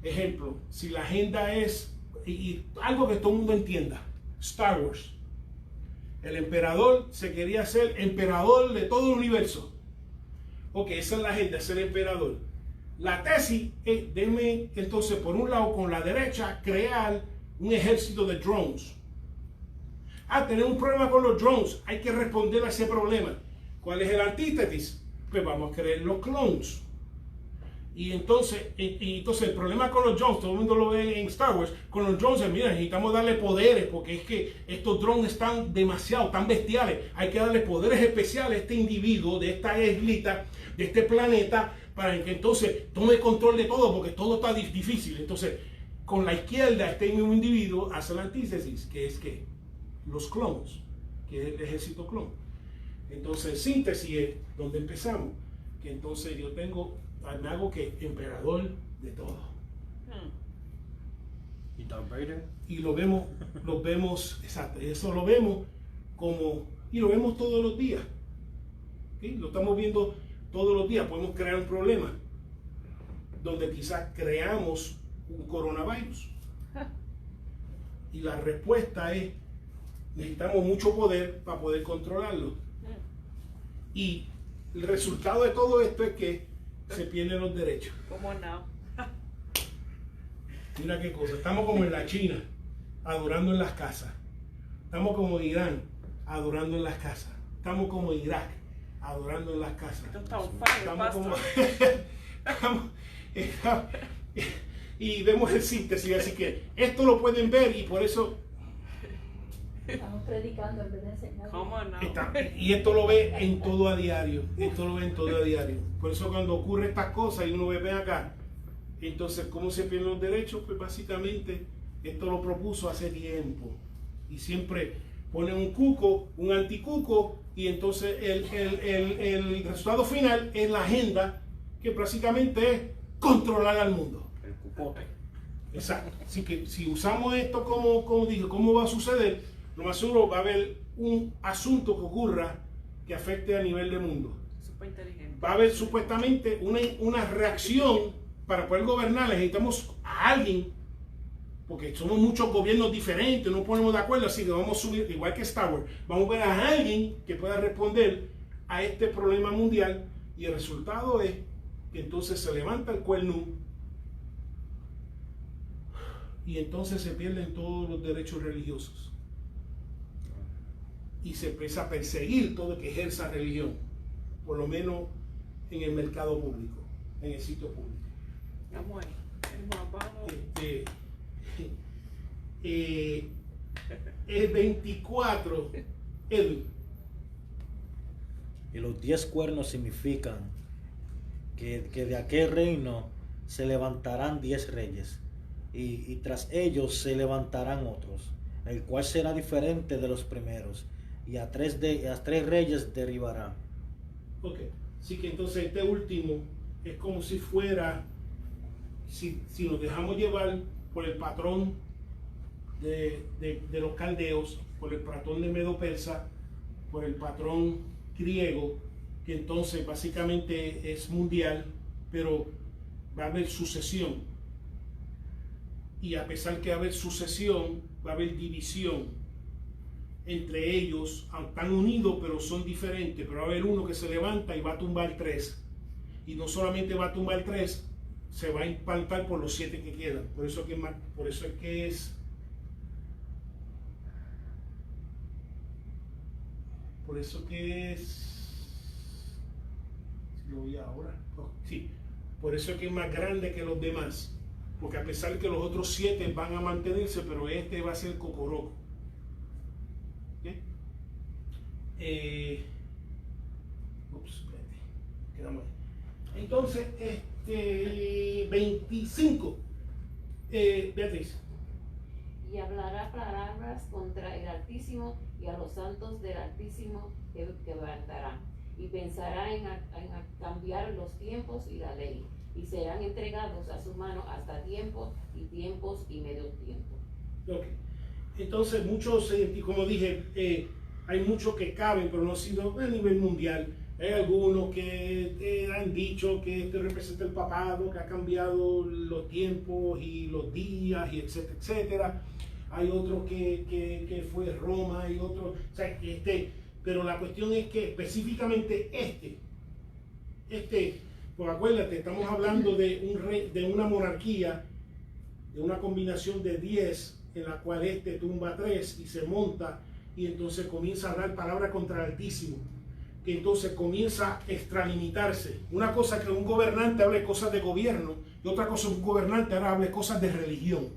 Ejemplo, si la agenda es, y algo que todo el mundo entienda, Star Wars. El emperador se quería ser emperador de todo el universo. Ok, esa es la agenda, es el emperador. La tesis es, déjeme entonces por un lado con la derecha crear un ejército de drones. Tenemos un problema con los drones, hay que responder a ese problema. ¿Cuál es el antítesis? Pues vamos a crear los clones. Y entonces el problema con los drones, todo el mundo lo ve en Star Wars, con los drones, mira, necesitamos darle poderes, porque es que estos drones están demasiado, tan bestiales, hay que darle poderes especiales a este individuo, de esta islita, de este planeta, para que entonces tome control de todo, porque todo está difícil. Entonces, con la izquierda este mismo individuo hace la antítesis, que es que los clones, que es el ejército clon. Entonces, síntesis es donde empezamos, que entonces yo me hago que emperador de todo. ¿Y Darth Vader? Y lo vemos, exacto, eso lo vemos y lo vemos todos los días. ¿Sí? Lo estamos viendo todos los días. Podemos crear un problema donde quizás creamos un coronavirus. Y la respuesta es, necesitamos mucho poder para poder controlarlo. Y el resultado de todo esto es que se pierden los derechos. ¿Cómo no? Mira qué cosa, estamos como en la China, adorando en las casas. Estamos como en Irán, adorando en las casas. Estamos como en Irak, adorando en las casas. Esto está on fire, Estamos como... pastor. y vemos el síntesis, así que esto lo pueden ver y por eso Estamos predicando en vez de enseñar. ¿Cómo no? y esto lo ve en todo a diario. Esto lo ve en todo a diario. Por eso cuando ocurre estas cosas y uno ve acá, entonces ¿cómo se pierden los derechos? Pues básicamente esto lo propuso hace tiempo. Y siempre ponen un cuco, un anticuco, y entonces el resultado final es la agenda que básicamente es controlar al mundo. El cupote. Exacto. Así que si usamos esto como dije, ¿cómo va a suceder? Lo más seguro va a haber un asunto que ocurra que afecte a nivel de mundo. Súper inteligente. Va a haber supuestamente una reacción para poder gobernar. Necesitamos a alguien, porque somos muchos gobiernos diferentes, no ponemos de acuerdo, así que vamos a subir, igual que Star Wars, vamos a ver a alguien que pueda responder a este problema mundial, y el resultado es que entonces se levanta el cuerno y entonces se pierden todos los derechos religiosos y se empieza a perseguir todo el que ejerza religión, por lo menos en el mercado público, en el sitio público. Vamos ahí. Vamos. El 24, Edwin. Y los 10 cuernos significan que de aquel reino se levantarán 10 reyes, y tras ellos se levantarán otros, el cual será diferente de los primeros, y a tres reyes derribará. Ok, así que entonces este último es como si fuera, si nos dejamos llevar por el patrón de los caldeos, por el patrón de Medo-Persa, por el patrón griego, que entonces básicamente es mundial, pero va a haber sucesión. Y a pesar que va a haber sucesión, va a haber división entre ellos. Están unidos, pero son diferentes. Pero va a haber uno que se levanta y va a tumbar 3. Y no solamente va a tumbar 3, se va a implantar por los 7 que quedan. Por eso es que es lo vi ahora. Oh, sí. Por eso es que es más grande que los demás. Porque a pesar que los otros 7 van a mantenerse, pero este va a ser cocoroco. ¿Okay? Espérate. Quedamos ahí. Entonces, 25. Beatriz. Y hablará palabras contra el Altísimo y a los santos del Altísimo que quebrantará. Y pensará en cambiar los tiempos y la ley. Y serán entregados a su mano hasta tiempos y medio tiempo. Okay. Entonces, muchos, como dije, hay muchos que caben, pero no ha sido a nivel mundial. Hay algunos que han dicho que este representa el papado, que ha cambiado los tiempos y los días, y etcétera, etcétera. Hay otros que fue Roma, y otros, o sea, pero la cuestión es que específicamente pues acuérdate, estamos hablando de una monarquía, de una combinación de 10, en la cual tumba 3 y se monta, y entonces comienza a dar palabra contra el Altísimo, que entonces comienza a extralimitarse. Una cosa es que un gobernante hable cosas de gobierno, y otra cosa es que un gobernante ahora hable cosas de religión.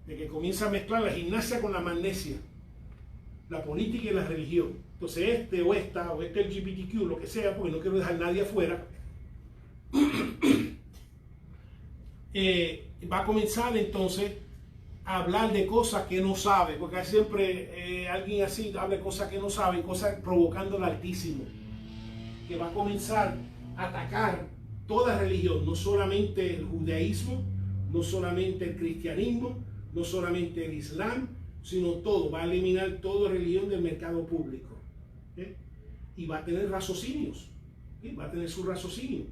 De que comienza a mezclar la gimnasia con la magnesia, la política y la religión. Entonces o este LGBTQ, lo que sea, porque no quiero dejar a nadie afuera, va a comenzar entonces a hablar de cosas que no sabe, porque siempre alguien así habla de cosas que no sabe, cosas provocando al Altísimo, que va a comenzar a atacar toda religión, no solamente el judaísmo, no solamente el cristianismo, no solamente el islam, sino todo. Va a eliminar toda religión del mercado público. Y va a tener raciocinios. Va a tener su raciocinio.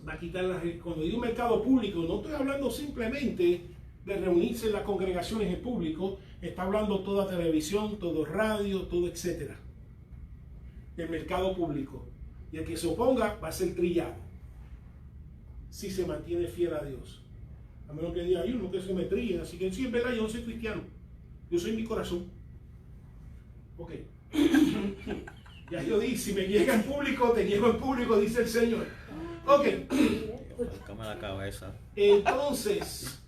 Va a quitar cuando digo mercado público, no estoy hablando simplemente de reunirse en las congregaciones en público, está hablando toda televisión, todo radio, todo etcétera. Del mercado público. Y el que se oponga va a ser trillado. Si se mantiene fiel a Dios. A menos que diga, hay uno que se me trilla. Así que sí, es verdad, yo no soy cristiano. Yo soy mi corazón. Ok. Ya yo dije, si me llega en público, te llego en público, dice el Señor. Ok. Toma la cabeza. Entonces,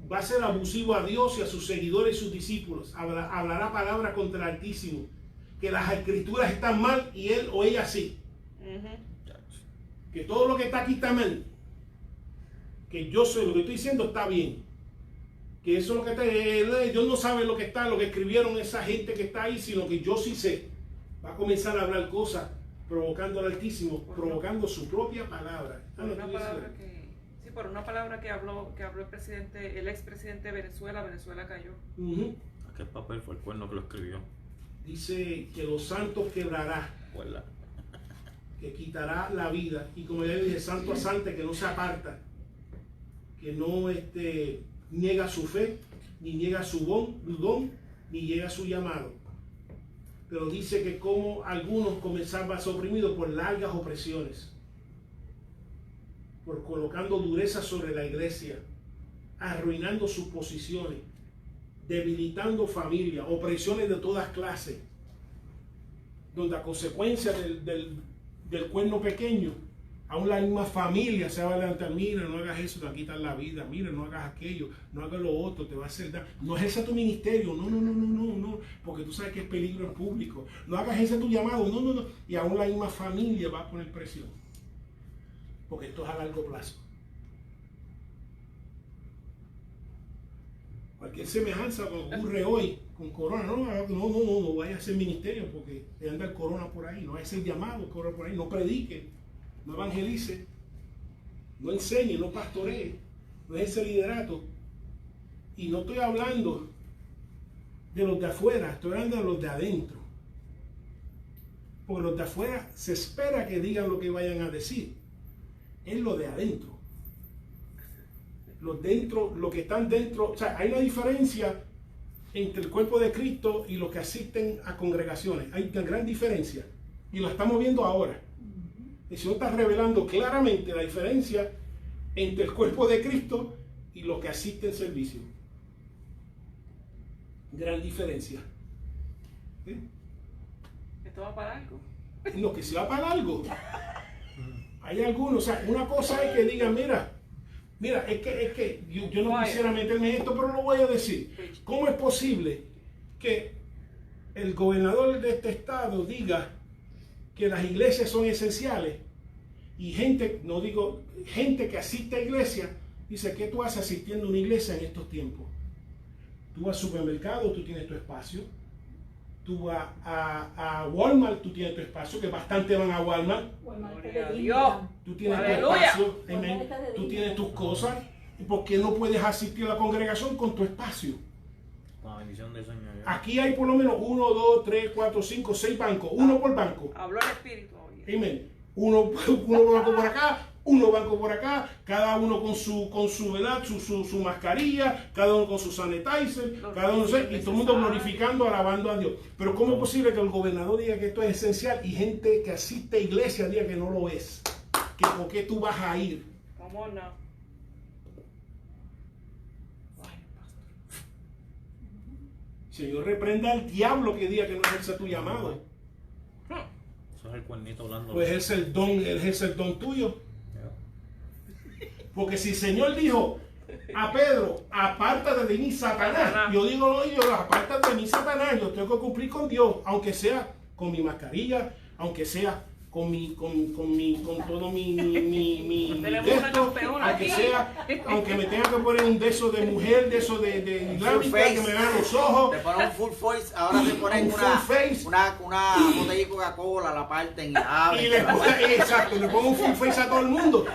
va a ser abusivo a Dios y a sus seguidores y sus discípulos. Hablará palabra contra el Altísimo. Que las escrituras están mal y él o ella sí. Que todo lo que está aquí está mal. Que yo sé lo que estoy diciendo está bien. Que eso es lo que está. Dios no sabe lo que está, lo que escribieron esa gente que está ahí, sino que yo sí sé. Va a comenzar a hablar cosas provocando al Altísimo, provocando su propia palabra. Por una palabra que habló el expresidente de Venezuela cayó. ¿A qué papel fue el cuerno que lo escribió? Dice que los santos quebrará. Huela. Que quitará la vida. Y como ya dije, santo asante, que no se aparta. Que no niega su fe, ni niega su don, ni niega su llamado. Pero dice que como algunos comenzaban a ser oprimidos por largas opresiones. Por colocando dureza sobre la iglesia. Arruinando sus posiciones. Debilitando familias, opresiones de todas clases, donde a consecuencia del cuerno pequeño, aún la misma familia se va a levantar, mira, no hagas eso, te va a quitar la vida, mira, no hagas aquello, no hagas lo otro, te va a hacer daño, no ejerza tu ministerio, no, porque tú sabes que es peligro en público, no hagas ese tu llamado, no, y aún la misma familia va a poner presión, porque esto es a largo plazo. Cualquier semejanza ocurre hoy con corona, no vaya a hacer ministerio porque te anda el corona por ahí, no vaya a ser llamado el corona por ahí, no predique, no evangelice, no enseñe, no pastoree, no es ese liderato. Y no estoy hablando de los de afuera, estoy hablando de los de adentro. Porque los de afuera se espera que digan lo que vayan a decir, es lo de adentro. Los dentro, los que están dentro, o sea, hay una diferencia entre el cuerpo de Cristo y los que asisten a congregaciones. Hay una gran diferencia y lo estamos viendo ahora. El Señor está revelando claramente la diferencia entre el cuerpo de Cristo y los que asisten servicio. Gran diferencia. ¿Sí? ¿Esto va para algo? No, que se va para algo. Hay algunos, o sea, una cosa es que digan, mira, es que yo no quisiera meterme en esto, pero lo voy a decir. ¿Cómo es posible que el gobernador de este estado diga que las iglesias son esenciales y gente que asiste a iglesia dice, ¿qué tú haces asistiendo a una iglesia en estos tiempos? Tú vas al supermercado, tú tienes tu espacio. Tú vas a Walmart, tú tienes tu espacio, que bastante van a Walmart. Tú tienes tu espacio, tú tienes tus cosas. ¿Y por qué no puedes asistir a la congregación con tu espacio? Con la bendición del Señor. Aquí hay por lo menos 1, 2, 3, 4, 5, 6 bancos, uno por banco. Habló el Espíritu. Amén. Uno banco por acá, uno banco por acá, cada uno con su ¿verdad? Su mascarilla, cada uno con su sanitizer, cada uno, y todo el mundo glorificando, alabando a Dios. Pero ¿cómo es posible que el gobernador diga que esto es esencial y gente que asiste a iglesia diga que no lo es? Que ¿por qué tú vas a ir? ¿Cómo no? Señor, reprenda al diablo que diga que no ejerce tu llamado. Eso es el cuernito hablando. Pues es el don tuyo. Porque si el Señor dijo a Pedro, apártate de mí, Satanás. Yo digo, no, yo apártate de mí, Satanás. Yo tengo que cumplir con Dios, aunque sea con mi mascarilla, aunque sea con todo mi Tenemos de una esto, campeona a que aquí. sea, aunque me tenga que poner un beso de mujer, de eso de islámica, face. que me vean los ojos. Te ponen un full face, ahora te ponen Un full face. una botella de Coca-Cola, la parten y la abren. Y le pongo, exacto, le pongo un full face a todo el mundo.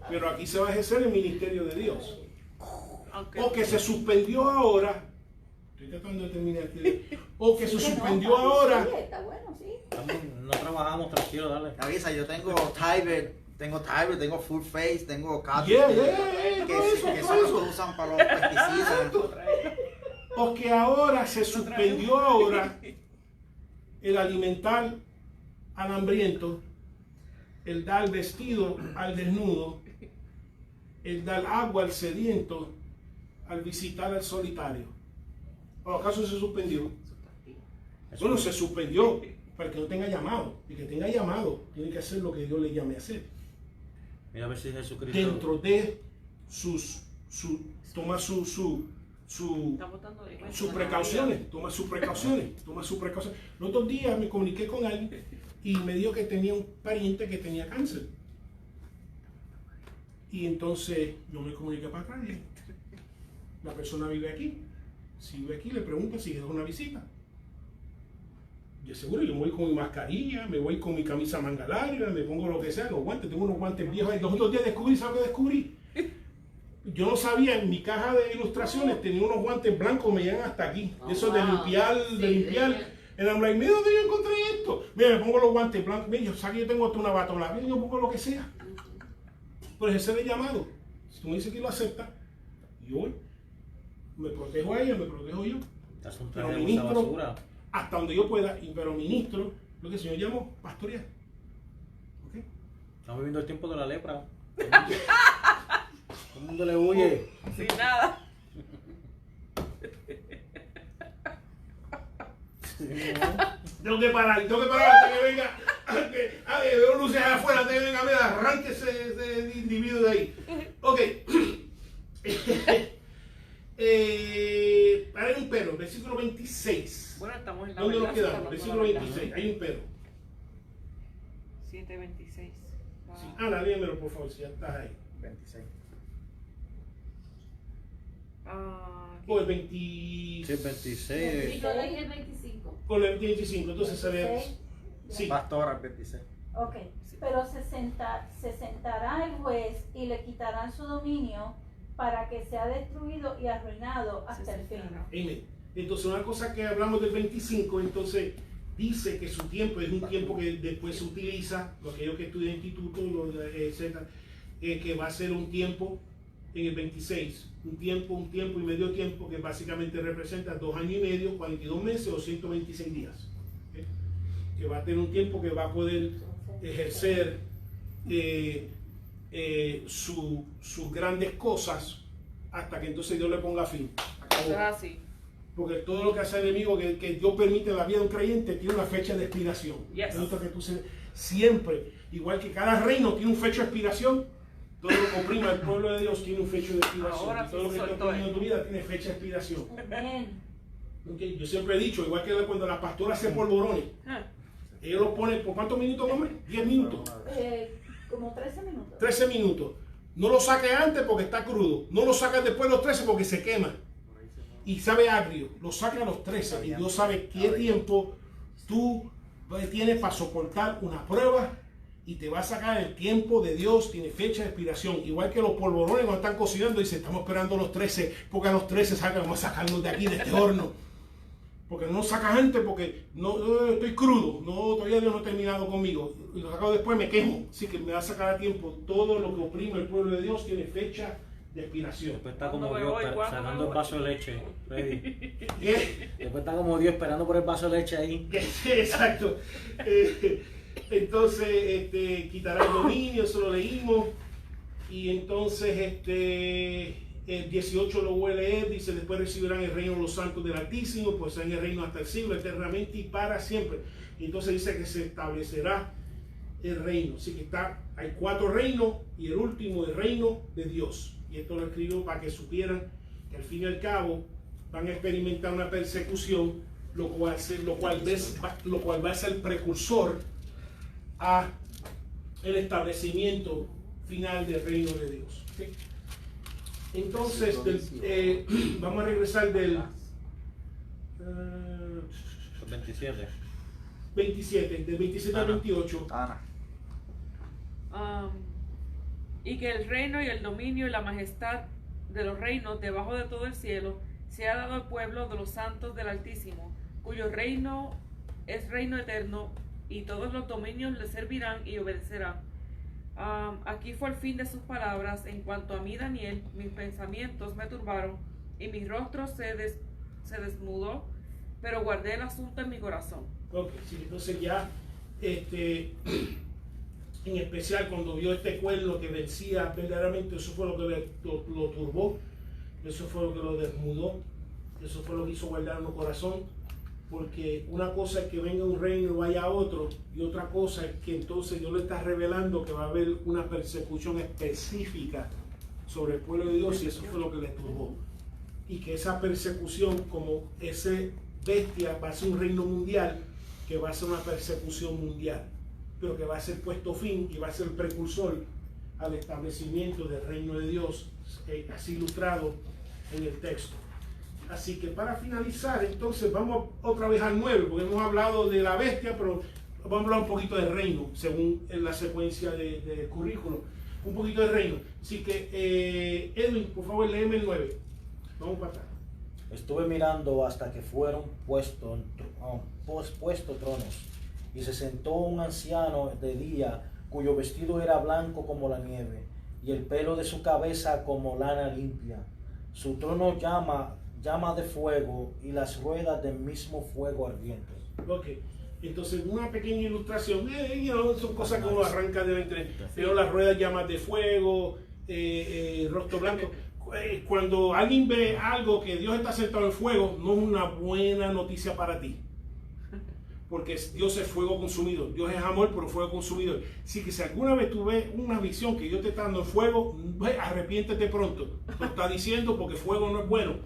Pero aquí se va a ejercer el ministerio de Dios. Aunque O que se suspendió ahora. Estoy tratando de terminar aquí. O que se Sí, que no, suspendió papi, ahora. Sí, está bueno, sí. No trabajamos, tranquilo, dale. Avisa, yo tengo Tiber, tengo Full Face, tengo Cat, Yeah, que, todo eso, que todo son los eso. que usan para los pesticidas. O que ahora se suspendió ahora el alimentar al hambriento, el dar vestido al desnudo, el dar agua al sediento, al visitar al solitario. ¿O acaso se suspendió? Bueno, se suspendió para que no tenga llamado. Y que tenga llamado, tiene que hacer lo que Dios le llame a hacer. Mira a ver si Jesucristo. Dentro de toma estamos dando sus precauciones, toma sus precauciones. Los otros días me comuniqué con alguien y me dijo que tenía un pariente que tenía cáncer. Y entonces yo me comuniqué para acá y dije, la persona vive aquí. Si vive aquí, le pregunto si es una visita. Yo seguro, yo me voy con mi mascarilla, me voy con mi camisa manga larga, me pongo lo que sea, los guantes, tengo unos guantes viejos. Los otros días descubrí, ¿sabes qué descubrí? Yo no sabía, en mi caja de ilustraciones tenía unos guantes blancos, me llegan hasta aquí. Oh, Eso de wow. limpiar, Sí, de limpiar. And I'm like, mira dónde yo encontré esto. Mira, me pongo los guantes blancos, mira, yo sé que yo tengo hasta una batona, mira, yo pongo lo que sea. Pero ese es el llamado. Si tú me dices que lo aceptas, yo voy. Me protejo a ella, me protejo yo. Es un Pero traje de mucha ministro, basura. hasta donde yo pueda, pero ministro, lo que el Señor llama pastorear. ¿Ok? Estamos viviendo el tiempo de la lepra. Todo el mundo le huye. sin nada. Tengo que parar hasta que venga, veo luces afuera, hasta que venga, mira, arranque ese individuo de ahí. Ok. Hay un pero, versículo 26. Bueno, estamos en la ¿Dónde nos verdad, quedamos? estamos Versículo en la verdad. 26, hay un pero. 7:26. Wow. Sí. Ana, dímelo por favor, si ya estás ahí. 26. O el 20. Sí, 26. Sí, yo leí el 25. Con el 25, entonces se ve. Sí. Pastora, 26. Ok, pero se sentará el juez y le quitarán su dominio para que sea destruido y arruinado hasta el fin. Amén. Entonces, una cosa que hablamos del 25, entonces dice que su tiempo es un tiempo que después se utiliza, aquellos que estudian instituto, etcétera, que va a ser un tiempo en el 26, un tiempo y medio tiempo que básicamente representa 2 años y medio, 42 meses o 126 días. ¿Okay? Que va a tener un tiempo que va a poder ejercer sus grandes cosas hasta que entonces Dios le ponga fin. Acabó. Eso es así. Porque todo lo que hace el enemigo que Dios permite en la vida de un creyente tiene una fecha de expiración. Yes. Me gusta que tú siempre, igual que cada reino tiene un fecha de expiración, todo lo que oprima al pueblo de Dios tiene un fecha de expiración. Ahora Y todo lo que sí está soltó oprimiendo en tu vida tiene fecha de expiración. Amén. Okay. Yo siempre he dicho, igual que cuando la pastora hace polvorones, Ah, ellos lo ponen por ¿cuántos minutos, hombre? 10 minutos. Como 13 minutos. 13 minutos. No lo saques antes porque está crudo. No lo sacas después de los 13 porque se quema. Y sabe agrio. Lo saca a los 13. Y Dios sabe qué tiempo tú tienes para soportar una prueba. Y te va a sacar el tiempo de Dios. Tiene fecha de expiración. Igual que los polvorones cuando están cocinando. Dicen, estamos esperando los 13. Porque a los 13 sacan, vamos a sacarnos de aquí, de este horno. Porque no lo sacas antes porque no estoy crudo. No, todavía Dios no ha terminado conmigo. Y lo saco después, me quemo. Así que me va a sacar a tiempo. Todo lo que oprime el pueblo de Dios tiene fecha de expiración. Después está como ¿Cuándo me Dios voy? ¿Cuándo sacando me el voy? vaso de leche. Ready. ¿Qué? Después está como Dios esperando por el vaso de leche ahí. Exacto. Entonces, quitará el dominio, eso lo leímos. Y entonces, el 18 lo voy a leer, dice, después recibirán el reino de los santos del Altísimo, pues serán el reino hasta el siglo, eternamente y para siempre. Y entonces dice que se establecerá el reino. Así que hay 4 reinos y el último es el reino de Dios. Y esto lo escribo para que supieran que al fin y al cabo van a experimentar una persecución, lo cual va a ser el precursor a el establecimiento final del reino de Dios. ¿Okay? Entonces, vamos a regresar del 27. 27, del 27 al 28. Ana. Y que el reino y el dominio y la majestad de los reinos debajo de todo el cielo se ha dado al pueblo de los santos del Altísimo, cuyo reino es reino eterno, y todos los dominios le servirán y obedecerán. Aquí fue el fin de sus palabras. En cuanto a mí, Daniel, mis pensamientos me turbaron y mi rostro se desnudó, pero guardé el asunto en mi corazón. Ok, sí, entonces ya, en especial cuando vio este cuerno que vencía verdaderamente, eso fue lo que lo turbó, eso fue lo que lo desnudó, eso fue lo que hizo guardar en el corazón, porque una cosa es que venga un reino y vaya a otro, y otra cosa es que entonces Dios le está revelando que va a haber una persecución específica sobre el pueblo de Dios, y eso fue lo que le turbó. Y que esa persecución, como ese bestia, va a ser un reino mundial, que va a ser una persecución mundial, pero que va a ser puesto fin y va a ser el precursor al establecimiento del reino de Dios, así ilustrado en el texto. Así que para finalizar, entonces vamos otra vez al 9, porque hemos hablado de la bestia, pero vamos a hablar un poquito del reino, según en la secuencia del currículo, un poquito del reino. Así que, Edwin, por favor, léeme el 9. Vamos para atrás. Estuve mirando hasta que fueron puestos tronos, y se sentó un anciano de día, cuyo vestido era blanco como la nieve, y el pelo de su cabeza como lana limpia. Su trono llama de fuego, y las ruedas del mismo fuego ardiente. Ok, entonces una pequeña ilustración, son cosas que uno arranca de entre, pero las ruedas llamas de fuego, rostro blanco. Cuando alguien ve algo que Dios está sentado en fuego, no es una buena noticia para ti, porque Dios es fuego consumido. Dios es amor, pero fuego consumidor. Así que si alguna vez tú ves una visión que Dios te está dando en fuego, arrepiéntete pronto. Lo está diciendo porque fuego no es bueno.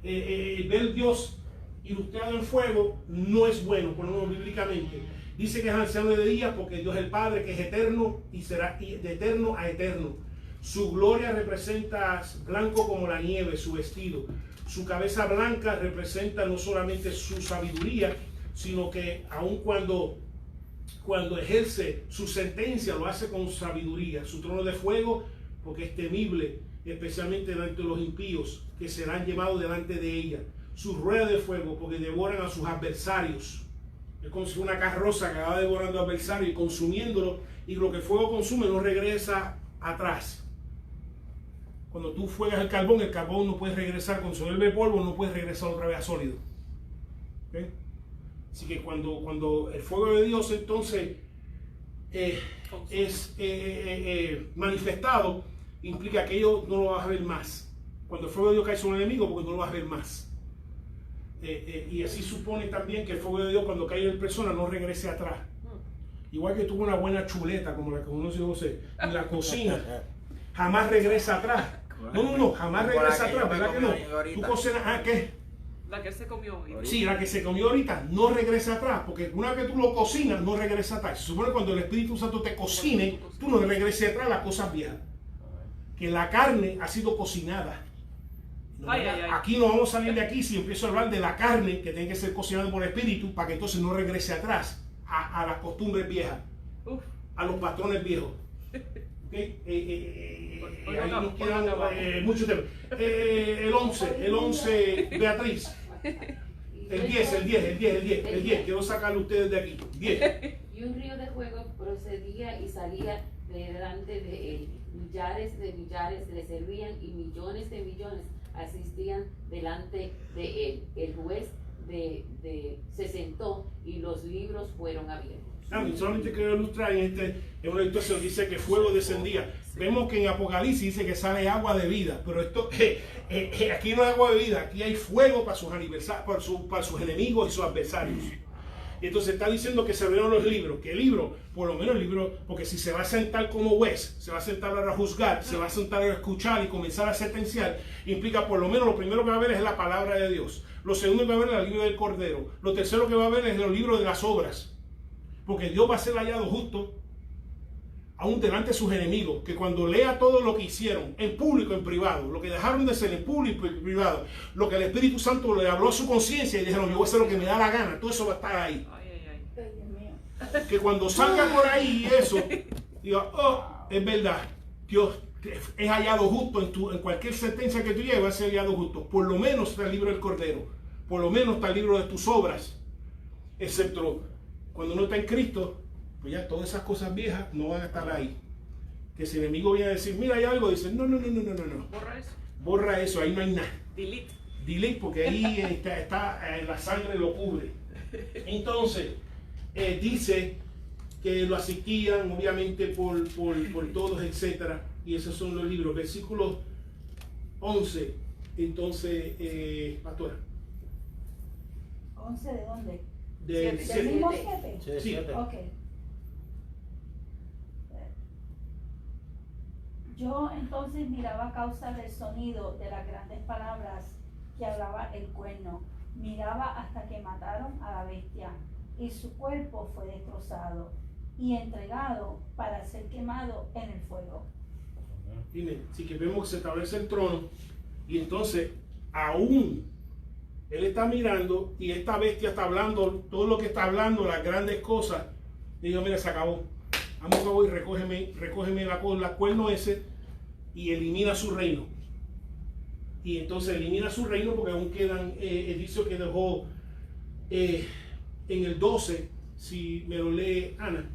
Ver Dios ilustrado en fuego no es bueno, por lo menos bíblicamente. Dice que es anciano de día porque Dios es el Padre, que es eterno y será de eterno a eterno. Su gloria representa blanco como la nieve, su vestido. Su cabeza blanca representa no solamente su sabiduría, sino que aun cuando ejerce su sentencia, lo hace con sabiduría. Su trono de fuego, porque es temible, especialmente delante de los impíos, que serán llevados delante de ella. Su rueda de fuego, porque devoran a sus adversarios. Es como si una carroza que va devorando adversarios y consumiéndolo, y lo que el fuego consume no regresa atrás. Cuando tú fuegas el carbón no puede regresar, cuando se vuelve polvo no puede regresar otra vez a sólido. ¿Okay? Así que cuando el fuego de Dios entonces es manifestado, implica que ellos no lo vas a ver más. Cuando el fuego de Dios cae sobre un enemigo, porque no lo vas a ver más. Y así supone también que el fuego de Dios, cuando cae en persona, no regrese atrás. Igual que tuvo una buena chuleta, como la que conoce José, en la cocina, jamás regresa atrás. No, jamás regresa atrás, ¿verdad que no? Tú cocinas, ¿qué? La que se comió hoy. Sí, la que se comió ahorita no regresa atrás, porque una vez que tú lo cocinas, no regresa atrás. Se supone que cuando el Espíritu Santo te cocine, tú no regreses atrás a las cosas viejas. Que la carne ha sido cocinada. Aquí no vamos a salir de aquí si empiezo a hablar de la carne que tiene que ser cocinada por el Espíritu, para que entonces no regrese atrás a las costumbres viejas, a los patrones viejos. ¿Okay? Ahí nos quedan muchos temas. El 11, Beatriz. El 10. Quiero sacarlo ustedes de aquí. 10. Y un río de fuego procedía y salía de delante de él. Millares de millares le servían y millones de millones asistían delante de él. El juez se sentó y los libros fueron abiertos. Solamente quiero ilustrar en una ilustración, dice que fuego descendía. Vemos que en Apocalipsis dice que sale agua de vida, pero esto aquí no hay agua de vida, aquí hay fuego para sus enemigos y sus adversarios. Y entonces está diciendo que se abrieron los libros, que el libro, por lo menos el libro, porque si se va a sentar como juez, se va a sentar a juzgar, se va a sentar a escuchar y comenzar a sentenciar, implica por lo menos lo primero que va a ver es la palabra de Dios. Lo segundo que va a ver es el libro del Cordero. Lo tercero que va a ver es los libros de las obras. porque Dios va a ser hallado justo aún delante de sus enemigos, que cuando lea todo lo que hicieron, en público, en privado, lo que dejaron de ser en público y en privado, lo que el Espíritu Santo le habló a su conciencia y dijeron, yo voy a hacer lo que me da la gana, todo eso va a estar ahí. Ay, ay, ay. Ay, Dios mío. Que cuando salga por ahí eso, diga, oh, es verdad, Dios es hallado justo en cualquier sentencia que tú lleves, va a ser hallado justo. Por lo menos está el libro del Cordero, por lo menos está el libro de tus obras, excepto cuando uno está en Cristo, pues ya todas esas cosas viejas no van a estar ahí. Que si el enemigo viene a decir, mira, hay algo, dice, no. Borra eso. Borra eso, ahí no hay nada. Delete. Delete, porque ahí está la sangre lo cubre. Entonces, dice que lo asistían, obviamente, por todos, etcétera. Y esos son los libros. Versículo 11. Entonces, pastora. ¿11 de dónde? Del Siete. ¿Del siete. mismo 7? Sí, Sí. 7. Ok. Yo entonces miraba a causa del sonido de las grandes palabras que hablaba el cuerno. Miraba hasta que mataron a la bestia y su cuerpo fue destrozado y entregado para ser quemado en el fuego. Dime, si que vemos que se establece el trono y entonces aún él está mirando y esta bestia está hablando todo lo que está hablando, las grandes cosas. Digo, mira, se acabó. Vamos a voy, recógeme la cuerno ese y elimina su reino. Y entonces elimina su reino porque aún quedan edicios que dejó en el 12, si me lo lee Ana.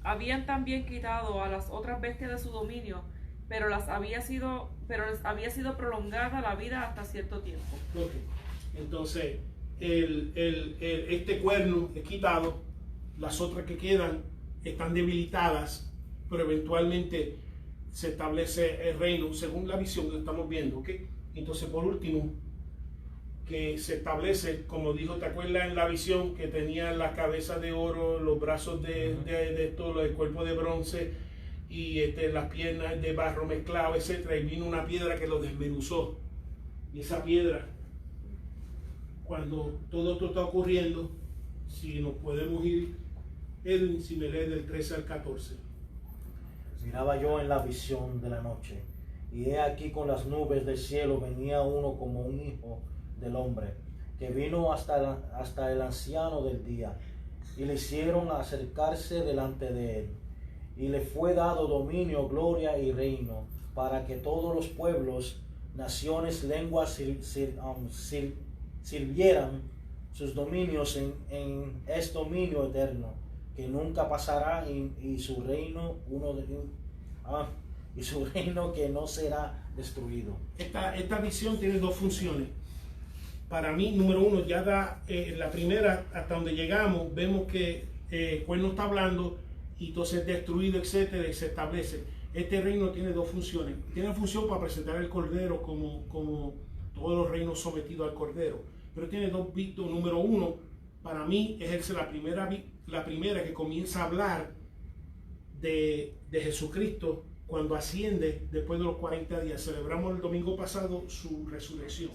Habían también quitado a las otras bestias de su dominio, pero les había sido prolongada la vida hasta cierto tiempo. Okay. Entonces, este cuerno es quitado, las otras que quedan están debilitadas, pero eventualmente se establece el reino según la visión que estamos viendo. ¿Okay? Entonces, por último, que se establece, como dijo, ¿te acuerdas en la visión que tenía la cabeza de oro, los brazos de todo, el cuerpo de bronce y las piernas de barro mezclado, etcétera? Y vino una piedra que lo desmenuzó. Y esa piedra, cuando todo esto está ocurriendo, si nos podemos ir, Edwin, si me lee del 13 al 14. Miraba yo en la visión de la noche, y he aquí con las nubes del cielo venía uno como un hijo del hombre, que vino hasta el anciano del día, y le hicieron acercarse delante de él, y le fue dado dominio, gloria y reino, para que todos los pueblos, naciones, lenguas sirvieran sus dominios en este dominio eterno, que nunca pasará, y su reino y su reino que no será destruido. Esta visión tiene dos funciones. Para mí, número uno, ya da la primera, hasta donde llegamos, vemos que Cuerno está hablando y entonces destruido, etcétera, y se establece. Este reino tiene dos funciones. Tiene una función para presentar el Cordero como todos los reinos sometidos al Cordero, pero tiene dos vistos. Número uno, para mí, ejerce la primera que comienza a hablar de Jesucristo cuando asciende después de los 40 días. Celebramos el domingo pasado su resurrección.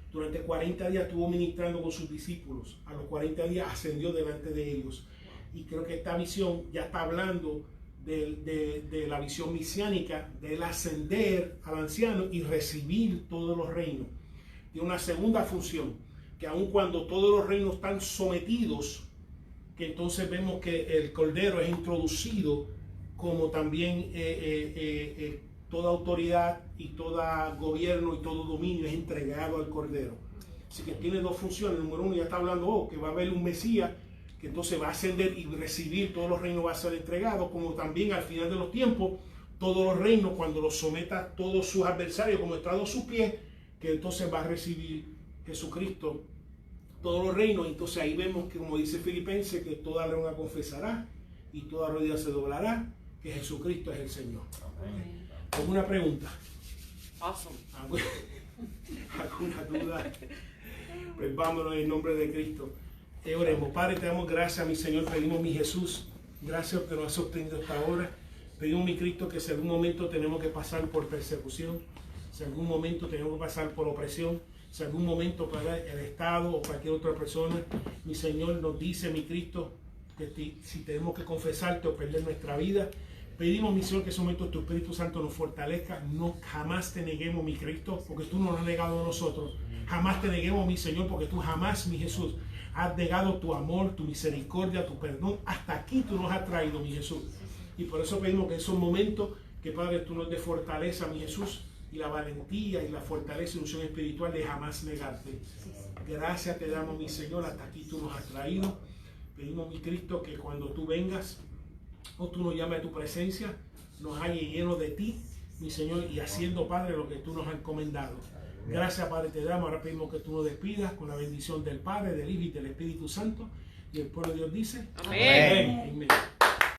Durante 40 días estuvo ministrando con sus discípulos. A los 40 días ascendió delante de ellos. Y creo que esta visión ya está hablando de la visión mesiánica, del ascender al anciano y recibir todos los reinos. Tiene una segunda función, que aun cuando todos los reinos están sometidos, que entonces vemos que el Cordero es introducido como también toda autoridad y todo gobierno y todo dominio es entregado al Cordero. Así que tiene dos funciones. Número uno, ya está hablando que va a haber un Mesías que entonces va a ascender y recibir todos los reinos, va a ser entregado, como también al final de los tiempos todos los reinos, cuando los someta todos sus adversarios como estrado a sus pies, que entonces va a recibir Jesucristo todos los reinos. Entonces ahí vemos que, como dice Filipenses, que toda lengua confesará y toda rodilla se doblará que Jesucristo es el Señor. ¿Alguna pregunta? Awesome. ¿Alguna duda? Pues vámonos en el nombre de Cristo. Oremos. Padre, te damos gracias, mi Señor. Pedimos, mi Jesús, gracias porque nos has sostenido hasta ahora. Pedimos, mi Cristo, que si algún momento tenemos que pasar por persecución, si algún momento tenemos que pasar por opresión, si algún momento para el Estado o cualquier otra persona, mi Señor nos dice, mi Cristo, que si tenemos que confesarte o perder nuestra vida, pedimos, mi Señor, que en ese momento tu Espíritu Santo nos fortalezca. No, jamás te neguemos, mi Cristo, porque tú nos has negado a nosotros. Jamás te neguemos, mi Señor, porque tú jamás, mi Jesús, has negado tu amor, tu misericordia, tu perdón. Hasta aquí tú nos has traído, mi Jesús. Y por eso pedimos que en esos momentos, que Padre, tú nos des fortaleza, mi Jesús, y la valentía y la fortaleza y unción espiritual de jamás negarte. Gracias te damos, mi Señor, hasta aquí tú nos has traído. Pedimos, mi Cristo, que cuando tú vengas o tú nos llames a tu presencia, nos halle lleno de ti, mi Señor, y haciendo, Padre, lo que tú nos has encomendado. Gracias, Padre, te damos. Ahora pedimos que tú nos despidas con la bendición del Padre, del Hijo y del Espíritu Santo. Y el pueblo de Dios dice: Amén. Amén.